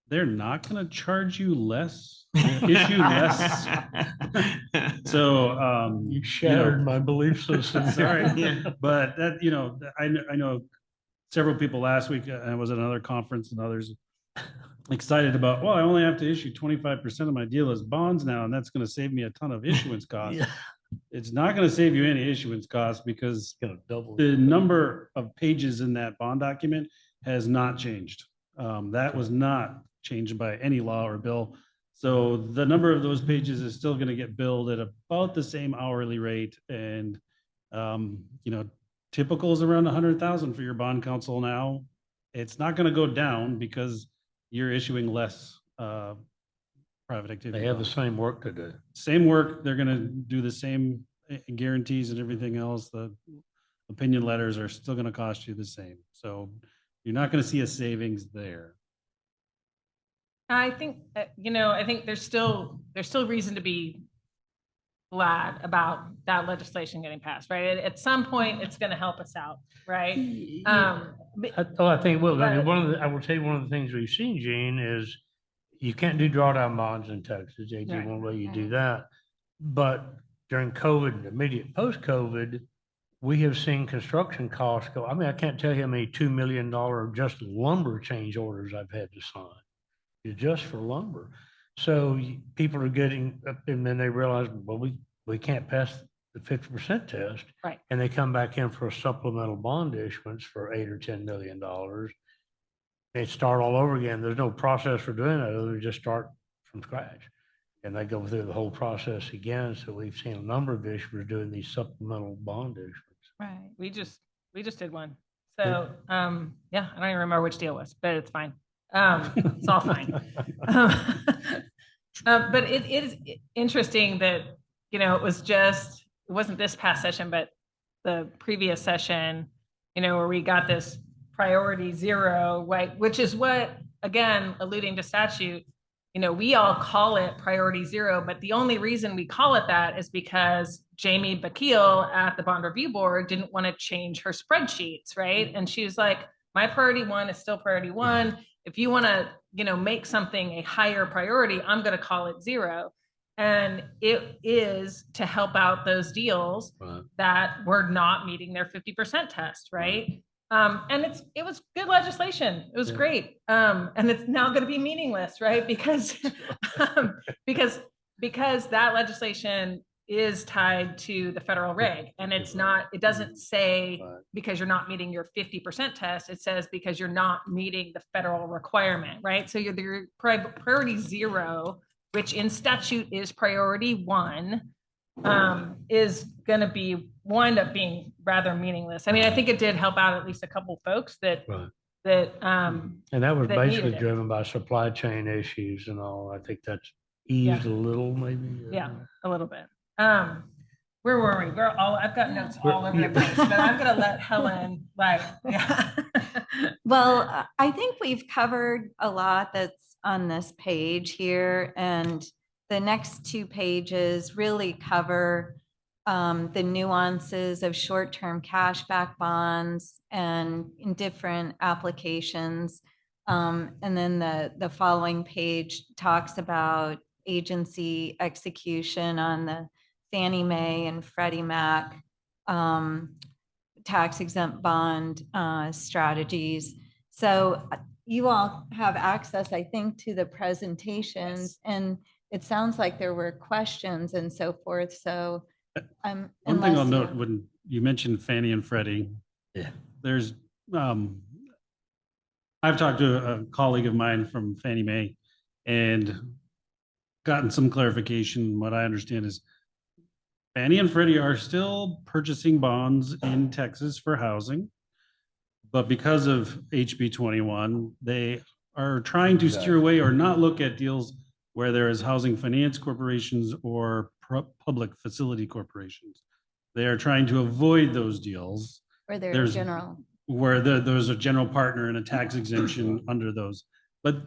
they're not going to charge you less, issue less. So, You shattered my belief system. Sorry. Yeah. But that, I know several people last week, I was at another conference and others excited about, well, I only have to issue 25% of my deal as bonds now, and that's going to save me a ton of issuance costs. Yeah. It's not going to save you any issuance costs because Gonna double. the number of pages in that bond document has not changed. That was not changed by any law or bill. So the number of those pages is still going to get billed at about the same hourly rate. And, typical is around 100,000 for your bond counsel now. It's not going to go down because you're issuing less private activity. They have the bonds. same work to do. Same work, they're gonna do the same guarantees and everything else. The opinion letters are still gonna cost you the same. So you're not gonna see a savings there. I think, I think there's still reason to be glad about that legislation getting passed, right? At some point, it's going to help us out, right? I think, well, I mean, But- I will tell you, one of the things we've seen, Gene, is you can't do drawdown bonds in Texas. AG Right. won't let you do that. But during COVID, immediate post-COVID, we have seen construction costs go. I mean, I can't tell you how many $2 million just lumber change orders I've had to sign. It's just for lumber. So people are getting up, and then they realize, well, we can't pass the 50% test. Right. And they come back in for a supplemental bond issuance for $8 or $10 million. They start all over again. There's no process for doing that, other than just start from scratch. And they go through the whole process again. So we've seen a number of issuers doing these supplemental bond issuance. Right. We just did one. So, yeah, I don't even remember which deal it was, but it's fine. It's all fine. But it is interesting that, it wasn't this past session, but the previous session, where we got this priority zero, right? Which is what, again, alluding to statute, we all call it priority zero, but the only reason we call it that is because Jamie Bakil at the bond review board didn't want to change her spreadsheets, right? And she was like, my priority one is still priority one. If you want to, make something a higher priority, I'm going to call it zero. And it is to help out those deals that were not meeting their 50% test, right? And it was good legislation. It was great. And it's now going to be meaningless, right? Because because that legislation is tied to the federal reg, and it doesn't say because you're not meeting your 50% test. It says because you're not meeting the federal requirement, right? So your priority zero, which in statute is priority one, is going to wind up being rather meaningless. I mean, I think it did help out at least a couple folks that And that was that basically needed it. driven by supply chain issues and all. I think that's eased a little, maybe. Yeah, a little bit. Where were we? I've got notes all over the place, but I'm going to let Helen, yeah. Well, I think we've covered a lot that's on this page here, and the next two pages really cover the nuances of short-term cashback bonds and in different applications. And then the following page talks about agency execution on the Fannie Mae and Freddie Mac tax exempt bond strategies. So you all have access, I think, to the presentations, and it sounds like there were questions and so forth. So one thing I'll note, when you mentioned Fannie and Freddie, there's I've talked to a colleague of mine from Fannie Mae and gotten some clarification. What I understand is Fannie and Freddie are still purchasing bonds in Texas for housing, but because of HB 21, they are trying to steer away or not look at deals where there is housing finance corporations or public facility corporations. They are trying to avoid those deals. Where there's general. Where there's a general partner and a tax exemption under those. But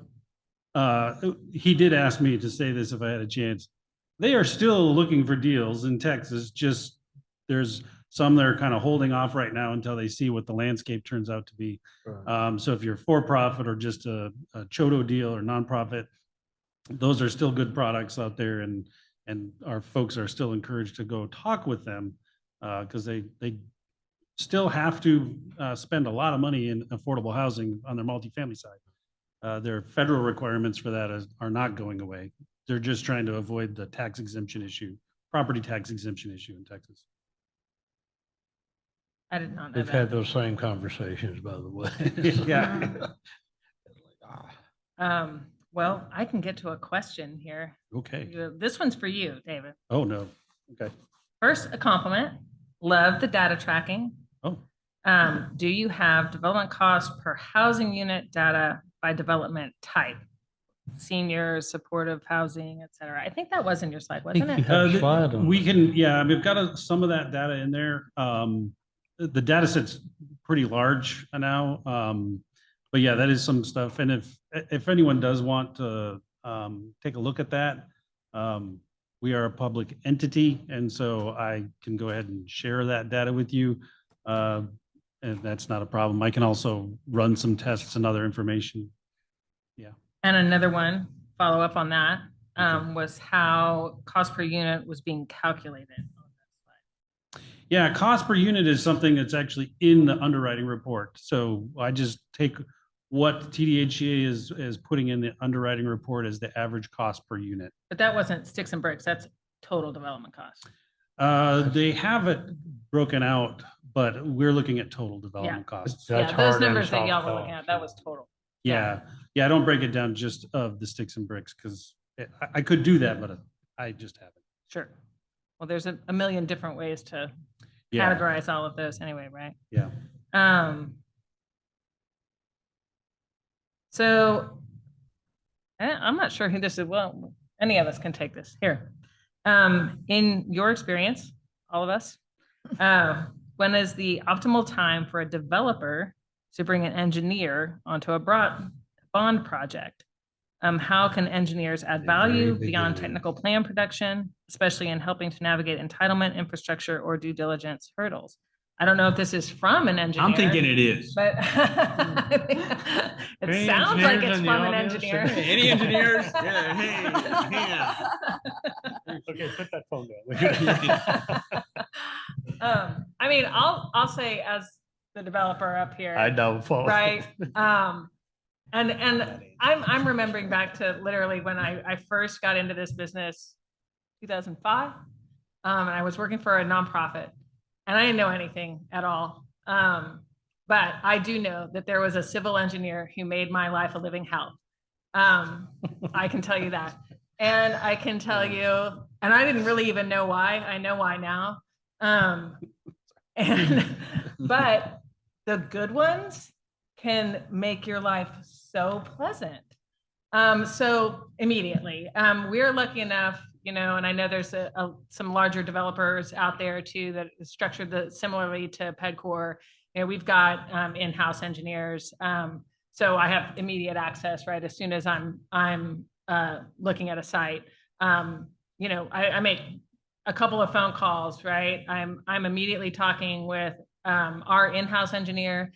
he did ask me to say this if I had a chance. They are still looking for deals in Texas, just there's some that are kind of holding off right now until they see what the landscape turns out to be. So if you're for-profit or just a Chodo deal or nonprofit, those are still good products out there, and our folks are still encouraged to go talk with them because they still have to spend a lot of money in affordable housing on their multifamily side. Their federal requirements for that are not going away. They're just trying to avoid the tax exemption issue, property tax exemption issue in Texas. I did not know We've that. had those same conversations, by the way. Yeah. Well, I can get to a question here. Okay. This one's for you, David. Oh, no. Okay. First, a compliment. Love the data tracking. Oh. Do you have development costs per housing unit data by development type? Seniors, supportive housing, et cetera. I think that was in your slide, wasn't it? We can, yeah, we've got some of that data in there. The data set's pretty large now. But yeah, that is some stuff. And if anyone does want to take a look at that, we are a public entity. And so I can go ahead and share that data with you. And that's not a problem. I can also run some tests and other information. Yeah. And another one, follow up on that, was how cost per unit was being calculated on that slide. Yeah, cost per unit is something that's actually in the underwriting report. So I just take what TDHEA is putting in the underwriting report as the average cost per unit. But that wasn't sticks and bricks. That's total development cost. They have it broken out, but we're looking at total development costs. That's Yeah, hard those and numbers that soft y'all were looking costs. at, that was total. Yeah, I don't break it down just of the sticks and bricks because I could do that, but I just haven't. Sure. Well, there's a million different ways to Yeah, categorize all of those anyway, right? yeah. So I'm not sure who this is. Well, any of us can take this here. In your experience, all of us, when is the optimal time for a developer to bring an engineer onto a bond project? How can engineers add The very value beyond beginning. technical plan production, especially in helping to navigate entitlement, infrastructure, or due diligence hurdles? I don't know if this is from an engineer. I'm thinking it is. But it Any sounds like engineers it's in the from an audience? engineer. Any engineers? Yeah, hey, hand. Okay, put that phone down. I mean, I'll say as the developer up here. I know. Right. And I'm remembering back to literally when I first got into this business, 2005. And I was working for a nonprofit and I didn't know anything at all. But I do know that there was a civil engineer who made my life a living hell. I can tell you that. And I can tell you, and I didn't really even know why. I know why now. But the good ones can make your life so pleasant. So immediately, we're lucky enough, and I know there's some larger developers out there too that is structured similarly to PEDCor. We've got in-house engineers. So I have immediate access, right? As soon as I'm looking at a site, I make a couple of phone calls, right? I'm immediately talking with our in-house engineer.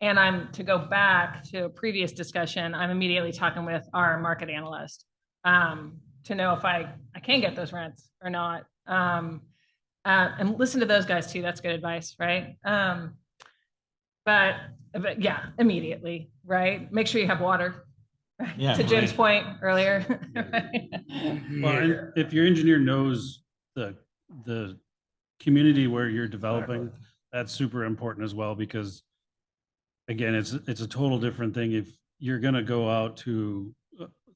And to go back to a previous discussion, I'm immediately talking with our market analyst to know if I can get those rents or not. And listen to those guys too. That's good advice, right? But yeah, immediately, right? Make sure you have water. Yeah, to Jim's right. point earlier. Well, and if your engineer knows the community where you're developing, that's super important as well, because again, it's a total different thing. If you're going to go out to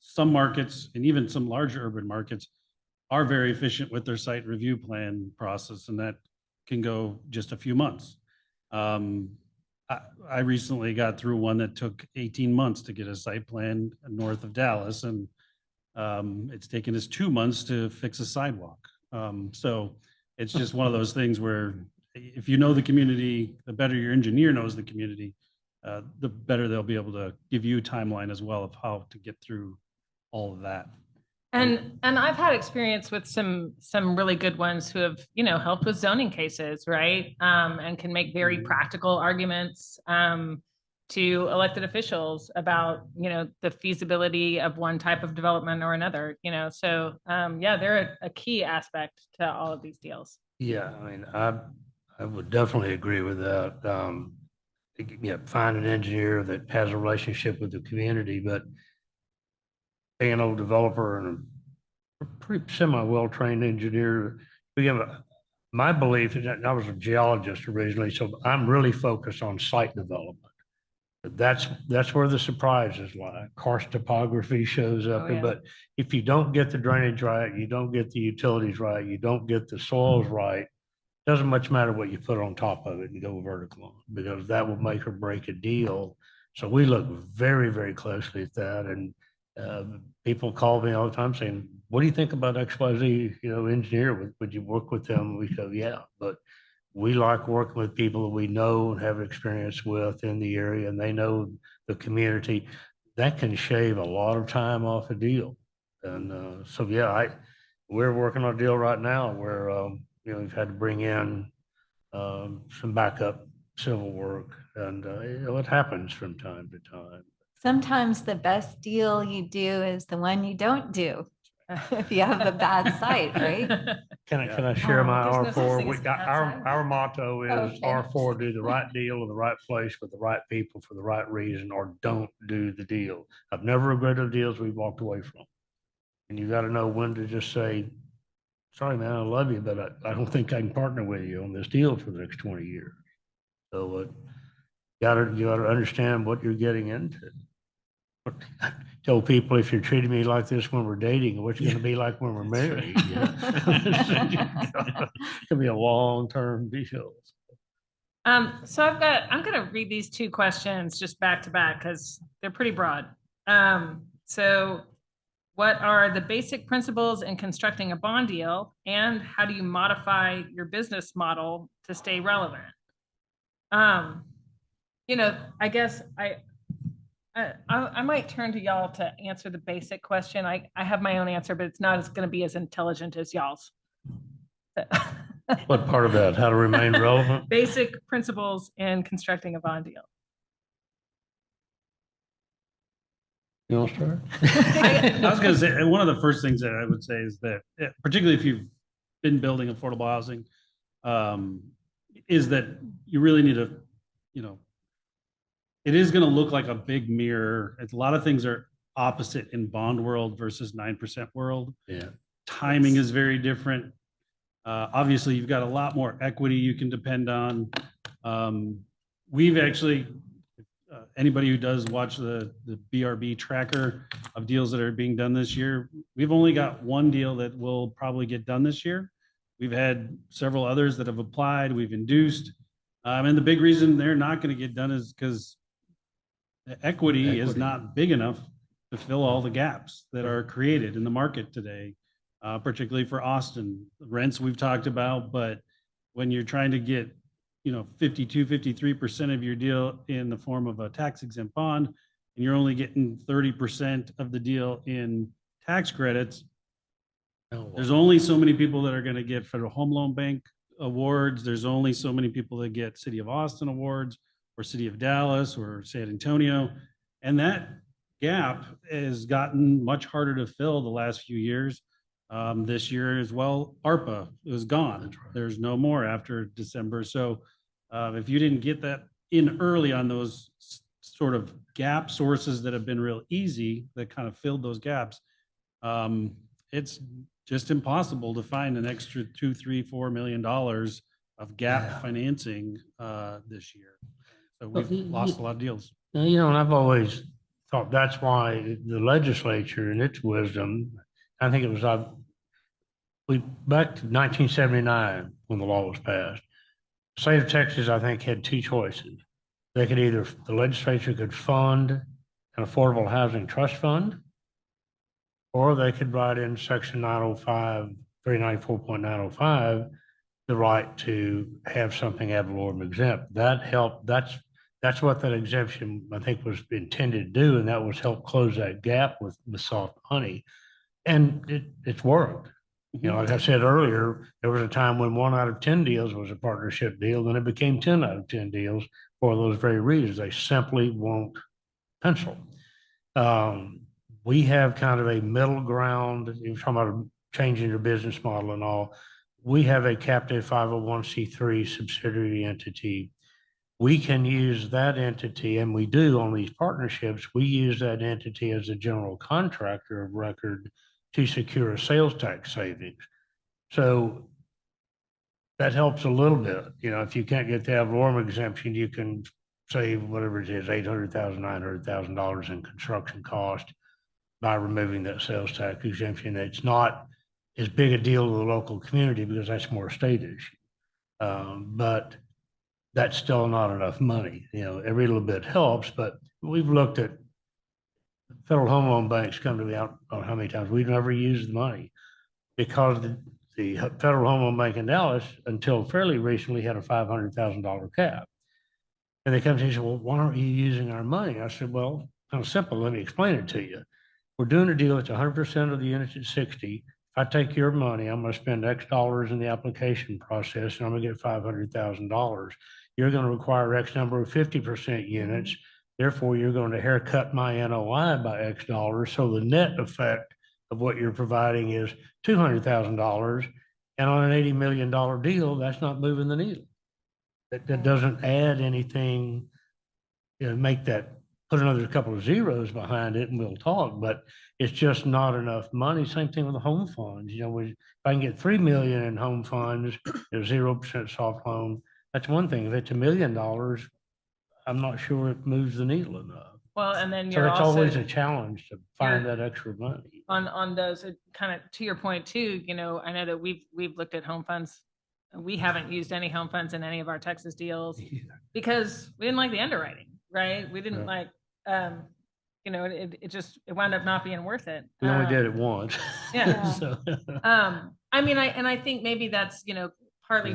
some markets, and even some larger urban markets are very efficient with their site review plan process, and that can go just a few months. I recently got through one that took 18 months to get a site plan north of Dallas, and it's taken us 2 months to fix a sidewalk. So it's just one of those things where if you know the community, the better your engineer knows the community, the better they'll be able to give you a timeline as well of how to get through all of that. And I've had experience with some really good ones who have, helped with zoning cases, right? And can make very practical arguments to elected officials about, the feasibility of one type of development or another, So they're a key aspect to all of these deals. Yeah, I mean, I would definitely agree with that. Find an engineer that has a relationship with the community, but being an old developer and a pretty semi-well-trained engineer, my belief is that I was a geologist originally, so I'm really focused on site development. That's where the surprises lie. Karst topography shows up, Oh, yeah. but if you don't get the drainage right, you don't get the utilities right, you don't get the soils right, doesn't much matter what you put on top of it and go vertical on, because that will make or break a deal. So we look very, very closely at that. And people call me all the time saying, what do you think about XYZ, engineer? Would you work with them? We go, yeah, but we like working with people that we know and have experience with in the area, and they know the community. That can shave a lot of time off a deal. And we're working on a deal right now where, we've had to bring in some backup civil work, and it happens from time to time. Sometimes the best deal you do is the one you don't do. If you have a bad site, right? Can I share my There's no such R4? thing We as got outside. our motto is Okay. R4, do the right deal in the right place with the right people for the right reason, or don't do the deal. I've never regretted deals we've walked away from. And you got to know when to just say, sorry, man, I love you, but I don't think I can partner with you on this deal for the next 20 years. So you gotta understand what you're getting into. Tell people, if you're treating me like this when we're dating, what's it going to be like when we're married? It could be a long-term deal. So I'm going to read these two questions just back to back because they're pretty broad. So what are the basic principles in constructing a bond deal, and how do you modify your business model to stay relevant? I guess I might turn to y'all to answer the basic question. I have my own answer, but it's not as going to be as intelligent as y'all's. What part of that? How to remain relevant? Basic principles in constructing a bond deal. You want to start? I was going to say, one of the first things that I would say is that, particularly if you've been building affordable housing, is that you really need to, it is going to look like a big mirror. A lot of things are opposite in bond world versus 9% world. Yeah. Timing is very different. Obviously, you've got a lot more equity you can depend on. We've actually, anybody who does watch the BRB tracker of deals that are being done this year, we've only got one deal that will probably get done this year. We've had several others that have applied, we've induced. And the big reason they're not going to get done is because the equity is not big enough to fill all the gaps that are created in the market today, particularly for Austin. Rents we've talked about, but when you're trying to get 52, 53% of your deal in the form of a tax exempt bond, and you're only getting 30% of the deal in tax credits, there's only so many people that are going to get Federal Home Loan Bank awards. There's only so many people that get City of Austin awards or City of Dallas or San Antonio. And that gap has gotten much harder to fill the last few years. This year as well, ARPA is gone. That's right. There's no more after December. So if you didn't get that in early on those sort of gap sources that have been real easy, that kind of filled those gaps, it's just impossible to find an extra $2, $3, $4 million of gap financing this year. So we've lost a lot of deals. And I've always thought that's why the legislature, in its wisdom, I think it was back to 1979 when the law was passed. The state of Texas, I think, had two choices. The legislature could fund an affordable housing trust fund, or they could write in Section 905, 394.905, the right to have something ad valorem exempt. That helped. That's what that exemption, I think, was intended to do, and that was help close that gap with soft money. And it's worked. Like I said earlier, there was a time when 1 out of 10 deals was a partnership deal, then it became 10 out of 10 deals for those very reasons. They simply won't pencil. We have kind of a middle ground. You're talking about changing your business model and all. We have a captive 501c3 subsidiary entity. We can use that entity, and we do on these partnerships. We use that entity as a general contractor of record to secure a sales tax savings. So that helps a little bit. If you can't get the ad valorem exemption, you can save whatever it is, $800,000, $900,000 in construction cost by removing that sales tax exemption. It's not as big a deal to the local community because that's more a state issue. But that's still not enough money. Every little bit helps, but we've looked at Federal Home Loan Banks come to me out on how many times we've never used the money because the Federal Home Loan Bank in Dallas, until fairly recently, had a $500,000 cap. And they come to me and say, well, why aren't you using our money? I said, well, kind of simple. Let me explain it to you. We're doing a deal that's 100% of the units at 60. If I take your money, I'm going to spend X dollars in the application process and I'm going to get $500,000. You're going to require X number of 50% units. Therefore, you're going to haircut my NOI by X dollars. So the net effect of what you're providing is $200,000. And on an $80 million deal, that's not moving the needle. That doesn't add anything, make that, put another couple of zeros behind it and we'll talk, but it's just not enough money. Same thing with the home funds. If I can get $3 million in home funds, 0% soft loan, that's one thing. If it's $1 million, I'm not sure it moves the needle enough. Well, and then So you're it's also always a challenge to find that extra money. on those, kind of to your point too, I know that we've looked at home funds. We haven't used any home funds in any of our Texas deals because we didn't like the underwriting, right? We didn't like, it wound up not being worth it. We only did it once. Yeah. So, I think maybe that's, partly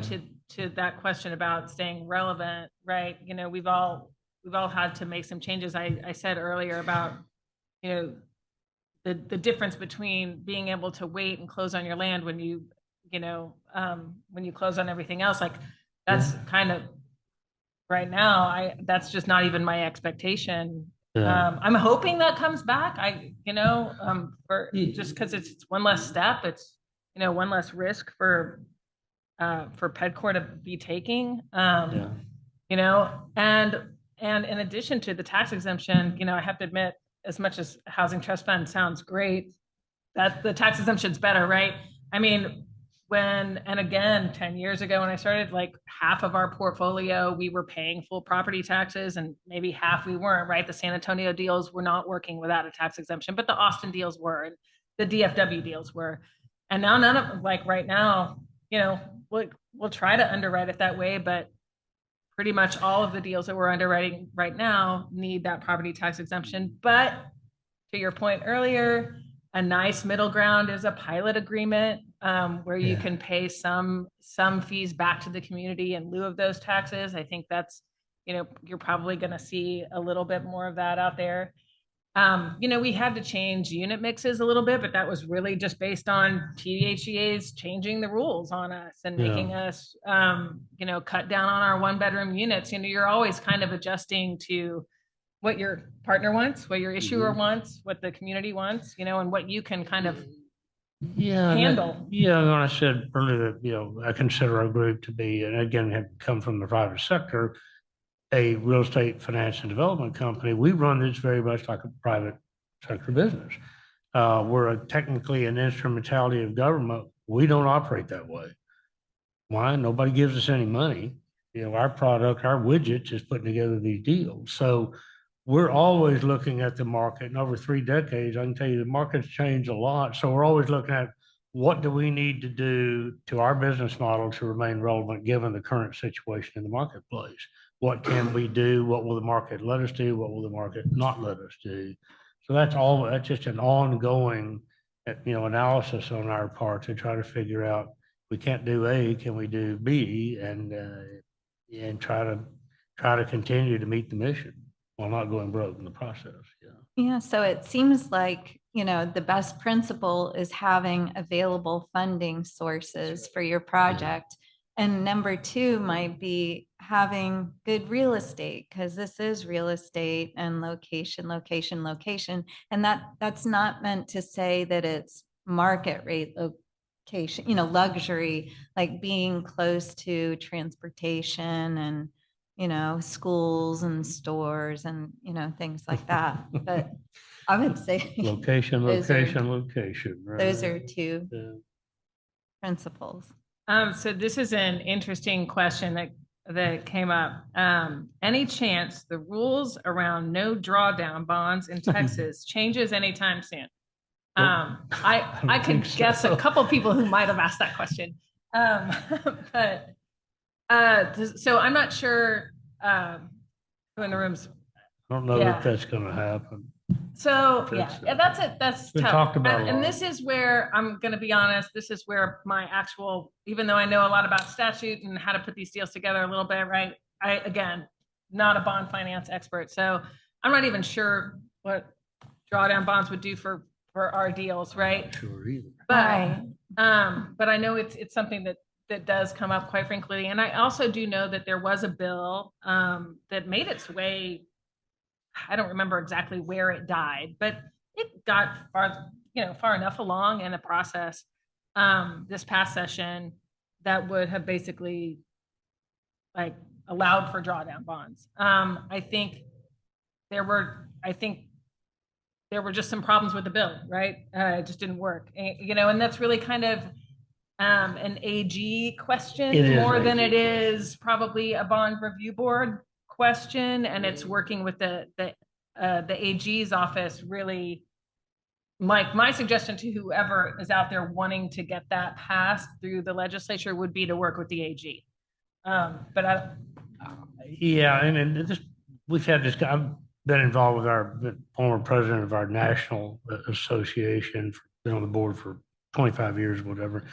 to that question about staying relevant, right? We've all we've all had to make some changes. I said earlier about, you know, the difference between being able to wait and close on your land when when you close on everything else, like that's kind of right now, that's just not even my expectation. Yeah. I'm hoping that comes back. Just because it's one less step, it's, one less risk for Pedcore to be taking. Yeah. And in addition to the tax exemption, I have to admit, as much as Housing Trust Fund sounds great, that the tax exemption's better, right? I mean, and again, 10 years ago when I started, like half of our portfolio, we were paying full property taxes and maybe half we weren't, right? The San Antonio deals were not working without a tax exemption, but the Austin deals were, and the DFW deals were. And now none of, like right now, we'll try to underwrite it that way, but pretty much all of the deals that we're underwriting right now need that property tax exemption. But to your point earlier, a nice middle ground is a pilot agreement where you can pay some fees back to the community in lieu of those taxes. I think that's, you're probably going to see a little bit more of that out there. We had to change unit mixes a little bit, but that was really just based on TDHEA's changing the rules on us and making us, cut down on our 1-bedroom units. You're always kind of adjusting to what your partner wants, what your issuer wants, what the community wants, and what you can kind of handle. When I said earlier that, I consider our group to be, and again, have come from the private sector, a real estate finance and development company. We run this very much like a private sector business. We're technically an instrumentality of government. We don't operate that way. Why? Nobody gives us any money. Our product, our widgets is putting together these deals. So we're always looking at the market, and over 3 decades, I can tell you the market's changed a lot. So we're always looking at what do we need to do to our business model to remain relevant given the current situation in the marketplace. What can we do? What will the market let us do? What will the market not let us do? So that's just an ongoing, analysis on our part to try to figure out, we can't do A, can we do B, and try to continue to meet the mission while not going broke in the process. Yeah. So it seems like, the best principle is having available funding sources for your project. And number 2 might be having good real estate, because this is real estate and location. And that's not meant to say that it's market rate location, luxury, like being close to transportation and, schools and stores and, things like that. But I would say Location. Right? Those are 2 principles. So this is an interesting question that came up. Any chance the rules around no drawdown bonds in Texas changes anytime soon? I could guess a couple people who might have asked that question. But so I'm not sure who in the room's. I don't know if that's going to happen. So that's it. That's been tough. talked about a And lot. this is where I'm going to be honest. This is where my actual, even though I know a lot about statute and how to put these deals together a little bit, right? Again, not a bond finance expert, so I'm not even sure what drawdown bonds would do for our deals, right? Sure either. But I know it's something that does come up quite frequently. And I also do know that there was a bill that made its way. I don't remember exactly where it died, but it got far enough along in the process this past session that would have basically like allowed for drawdown bonds. I think there were just some problems with the bill, right? It just didn't work, and that's really kind of an AG question more than it is probably a bond review board question, and it's working with the AG's office. Really, my suggestion to whoever is out there wanting to get that passed through the legislature would be to work with the AG. But we've had this. I've been involved with our former president of our national association, been on the board for 25 years, or whatever.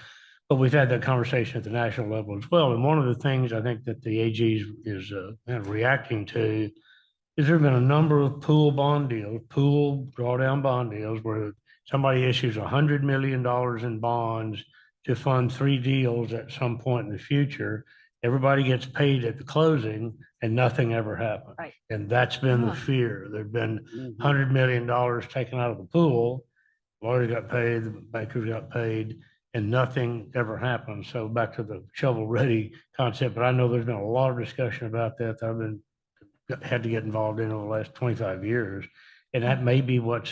But we've had that conversation at the national level as well. And one of the things I think that the AG is kind of reacting to is there have been a number of pool bond deals, pool drawdown bond deals where somebody issues $100 million in bonds to fund 3 deals at some point in the future. Everybody gets paid at the closing and nothing ever happens. Right. And that's been the Oh. fear. There've been $100 million taken out of the pool. Lawyers got paid, the bankers got paid, and nothing ever happened. So back to the shovel-ready concept, but I know there's been a lot of discussion about that. I've been had to get involved in over the last 25 years. And that may be but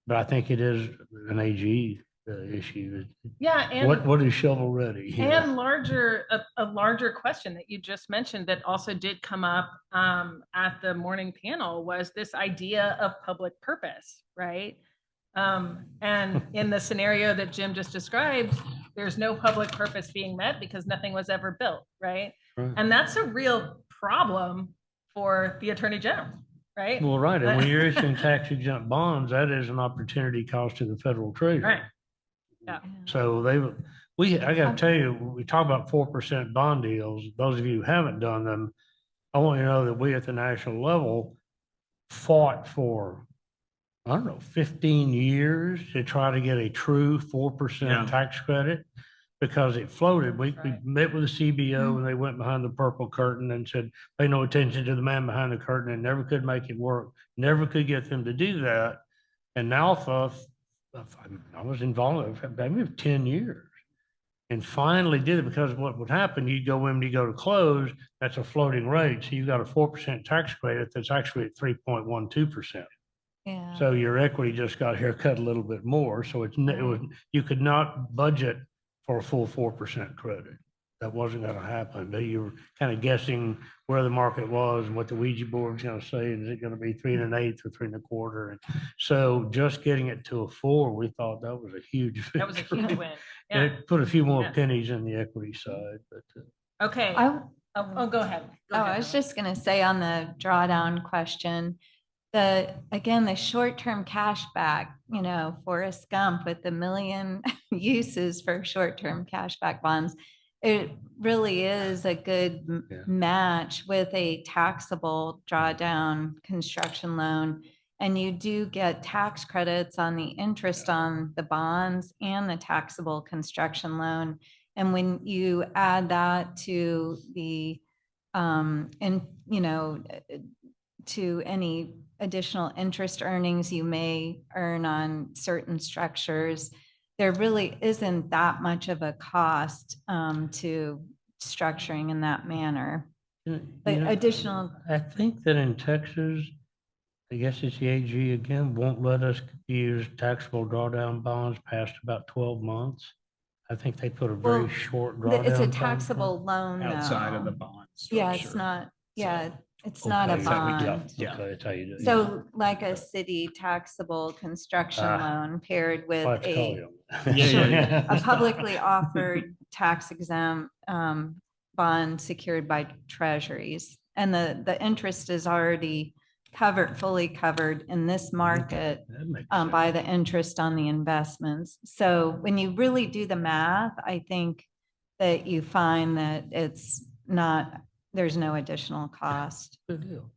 I think it is an AG issue. Yeah, and. What is shovel ready? And a larger question that you just mentioned that also did come up at the morning panel was this idea of public purpose, right? And in the scenario that Jim just described, there's no public purpose being met because nothing was ever built, right? Right. And that's a real problem for the Attorney General, right? Well, right. And when you're issuing tax exempt bonds, that is an opportunity cost to the federal treasury. Right. Yeah. So I gotta tell you, we talk about 4% bond deals. Those of you who haven't done them, I want you to know that we at the national level fought for, I don't know, 15 years to try to get a true 4% tax credit because it floated. We met with the CBO and they went behind the purple curtain and said, pay no attention to the man behind the curtain, and never could make it work, never could get them to do that. And now I was involved maybe 10 years and finally did it because what would happen, you go to close, that's a floating rate. So you got a 4% tax credit that's actually at 3.12%. Yeah. So your equity just got haircut a little bit more. So you could not budget for a full 4% credit. That wasn't going to happen. But you were kind of guessing where the market was and what the Ouija board was going to say. Is it going to be 3 1/8 or 3 1/4? And so just getting it to a 4, we thought that was a huge victory. That was a huge win. And Yeah. it put a few more Yeah. pennies in the equity side, but Okay. Oh, go ahead. Go Oh, ahead, I was Helen. just going to say on the drawdown question, the short-term cash back, Forrest Gump with the million uses for short-term cash back bonds. It really is a good Yeah. match with a taxable drawdown construction loan. And you do get tax credits on the interest on the bonds and the taxable construction loan. And when you add that to to any additional interest earnings you may earn on certain structures, there really isn't that much of a cost to structuring in that manner. But additional, I think that in Texas, I guess it's the AG again, won't let us use taxable drawdown bonds past about 12 months. I think they put a very Well, short drawdown. it's a time taxable loan Outside of the though. bond Yeah, structure. it's not, yeah, it's frame. not a Okay, that's how we do it. bond. Yeah. Okay, that's how you do it. So like a city taxable construction Ah, loan paired with I'll have to call a you. Yeah. a publicly offered tax exempt bond secured by treasuries. And the interest is already fully covered in this market That makes by sense. the interest on the investments. So when you really do the math, I think that you find that there's no additional cost. Good deal.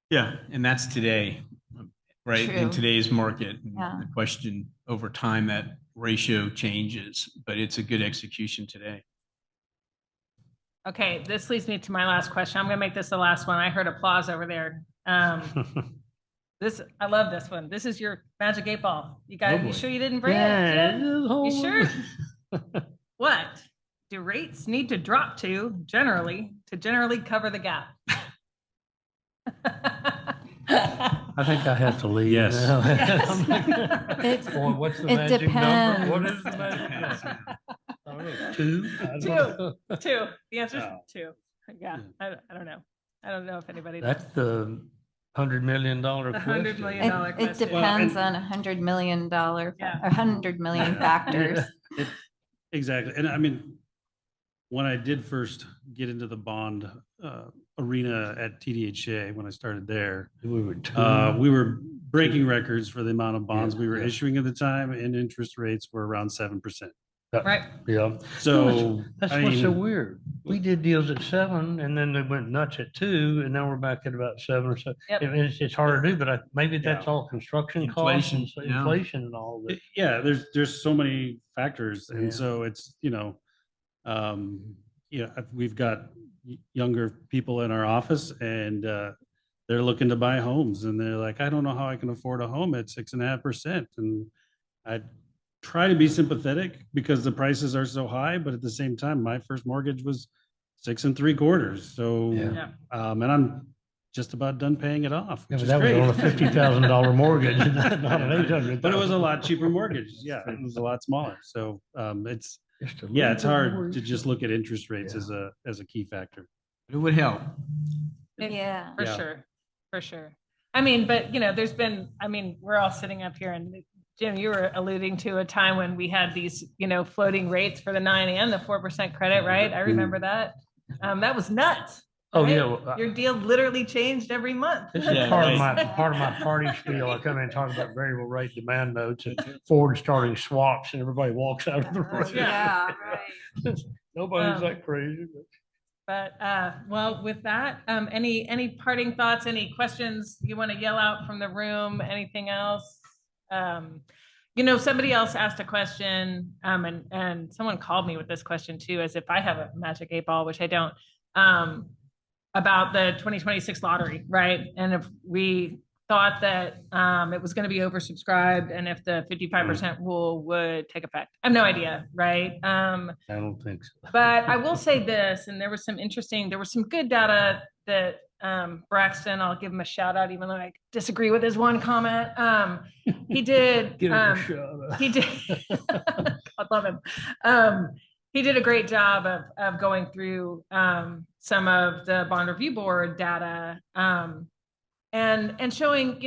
Yeah, and that's today, right? In True. today's market. And Yeah. The question over time, that ratio changes, but it's a good execution today. Okay, this leads me to my last question. I'm gonna make this the last one. I heard applause over there. I love this one. This is your magic 8 ball. You Oh, boy. you sure you didn't bring Yeah, it? this Jim? whole- You sure? What do rates need to drop to generally cover the gap? I think I have to leave. Yes. now. It- Boy, what's the it magic number? What depends. is the magic number? I don't know, 2? I don't Two. know. 2. The answer is Oh. 2. Yeah, I don't know. I don't know if anybody. That's the $100 million The question. $100 million It, dollar it question. depends on $100 million Yeah. or 100 million Yeah. factors. Exactly. And I mean, when I did first get into the bond arena at TDHA, when I started there, We were we were breaking records for the amount of bonds we were Yeah. issuing at the time, and interest rates were around 7%. Right. Yeah. So, That's I what's so mean, weird. We did deals at 7 and then they went nuts at 2 and now we're back at about 7 or so. Yep. It's hard to do, but maybe that's Yeah. all construction costs and Inflation, yeah. inflation and all that. yeah, there's so many factors. Yeah. And so it's, we've got younger people in our office and they're looking to buy homes and they're like, I don't know how I can afford a home at 6.5%. And I try to be sympathetic because the prices are so high, but at the same time, my first mortgage was 6 3/4. So, Yeah. and I'm just about done paying it off, Yeah, which but is that was great. on a $50,000 mortgage, not an $800,000. But it was a lot cheaper mortgage. Yeah, it was a lot smaller. So it's Just a yeah, little it's bit hard more to just look at interest rates Yeah. as a key factor. It would help. Yeah. For Yeah. sure, for sure. I mean, but there's been, we're all sitting up here and Jim, you were alluding to a time when we had these, floating rates for the 9 and the 4% credit, right? I remember that. That was nuts. Oh, right? yeah. Well, Your deal literally changed every month. This is Yeah, part right. of my party spiel. I come in and talk about variable rate demand notes and Ford starting swaps and everybody walks out of the room. Yeah, right. Nobody's Um, that crazy. But well, with that, any parting thoughts, any questions you want to yell out from the room, anything else? Somebody else asked a question, and someone called me with this question too, as if I have a magic 8 ball, which I don't, about the 2026 lottery, right? And if we thought that it was going to be oversubscribed and if the 55% rule would take effect. I have no idea, right? I don't think so. But I will say this, and there was some good data that Braxton, I'll give him a shout out, even though I disagree with his one comment. He did, Give it a shot. he did, I love him. He did a great job of going through some of the bond review board data and showing,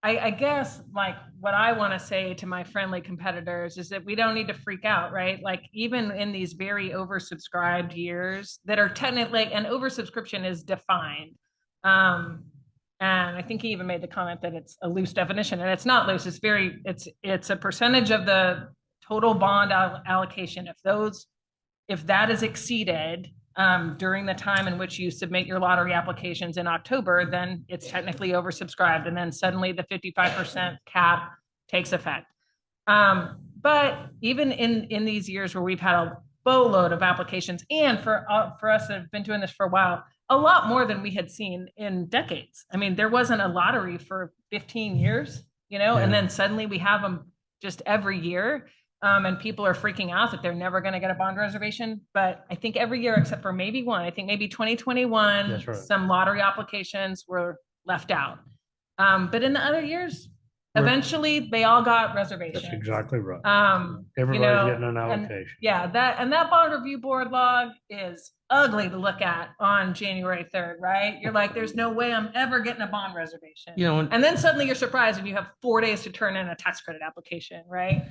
I guess like what I want to say to my friendly competitors is that we don't need to freak out, right? Like even in these very oversubscribed years that are technically, and oversubscription is defined. And I think he even made the comment that it's a loose definition, and it's not loose. It's a percentage of the total bond allocation. If that is exceeded during the time in which you submit your lottery applications in October, then it's technically oversubscribed. And then suddenly the 55% cap takes effect. But even in these years where we've had a boatload of applications, and for us that have been doing this for a while, a lot more than we had seen in decades. I mean, there wasn't a lottery for 15 years, and then suddenly we have them just every year. And people are freaking out that they're never going to get a bond reservation. But I think every year, except for maybe one, I think maybe 2021, That's right. some lottery applications were left out. But in the other years, eventually they all got reservations. That's exactly right. Everybody's Getting an allocation. That bond review board log is ugly to look at on January 3rd, right? You're like, there's no way I'm ever getting a bond reservation. And then suddenly you're surprised when you have 4 days to turn in a tax credit application, right?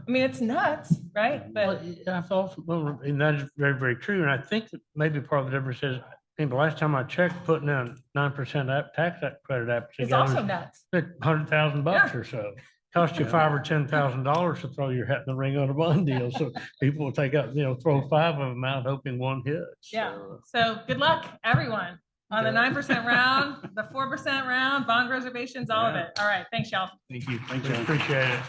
It's nuts, right? But I thought, and that is very, very true. And I think that maybe part of the difference is, I think the last time I checked, putting in 9% tax credit application. it's also nuts. $100,000 or so. Cost you $5,000 or $10,000 to throw your hat in the ring on a bond deal. So people will take out, throw 5 of them out, hoping one hits. Yeah. So good luck, everyone, on the 9% round, the 4% round, bond reservations, all of it. All right. Thanks, y'all. Thank you. Thank We you. appreciate it.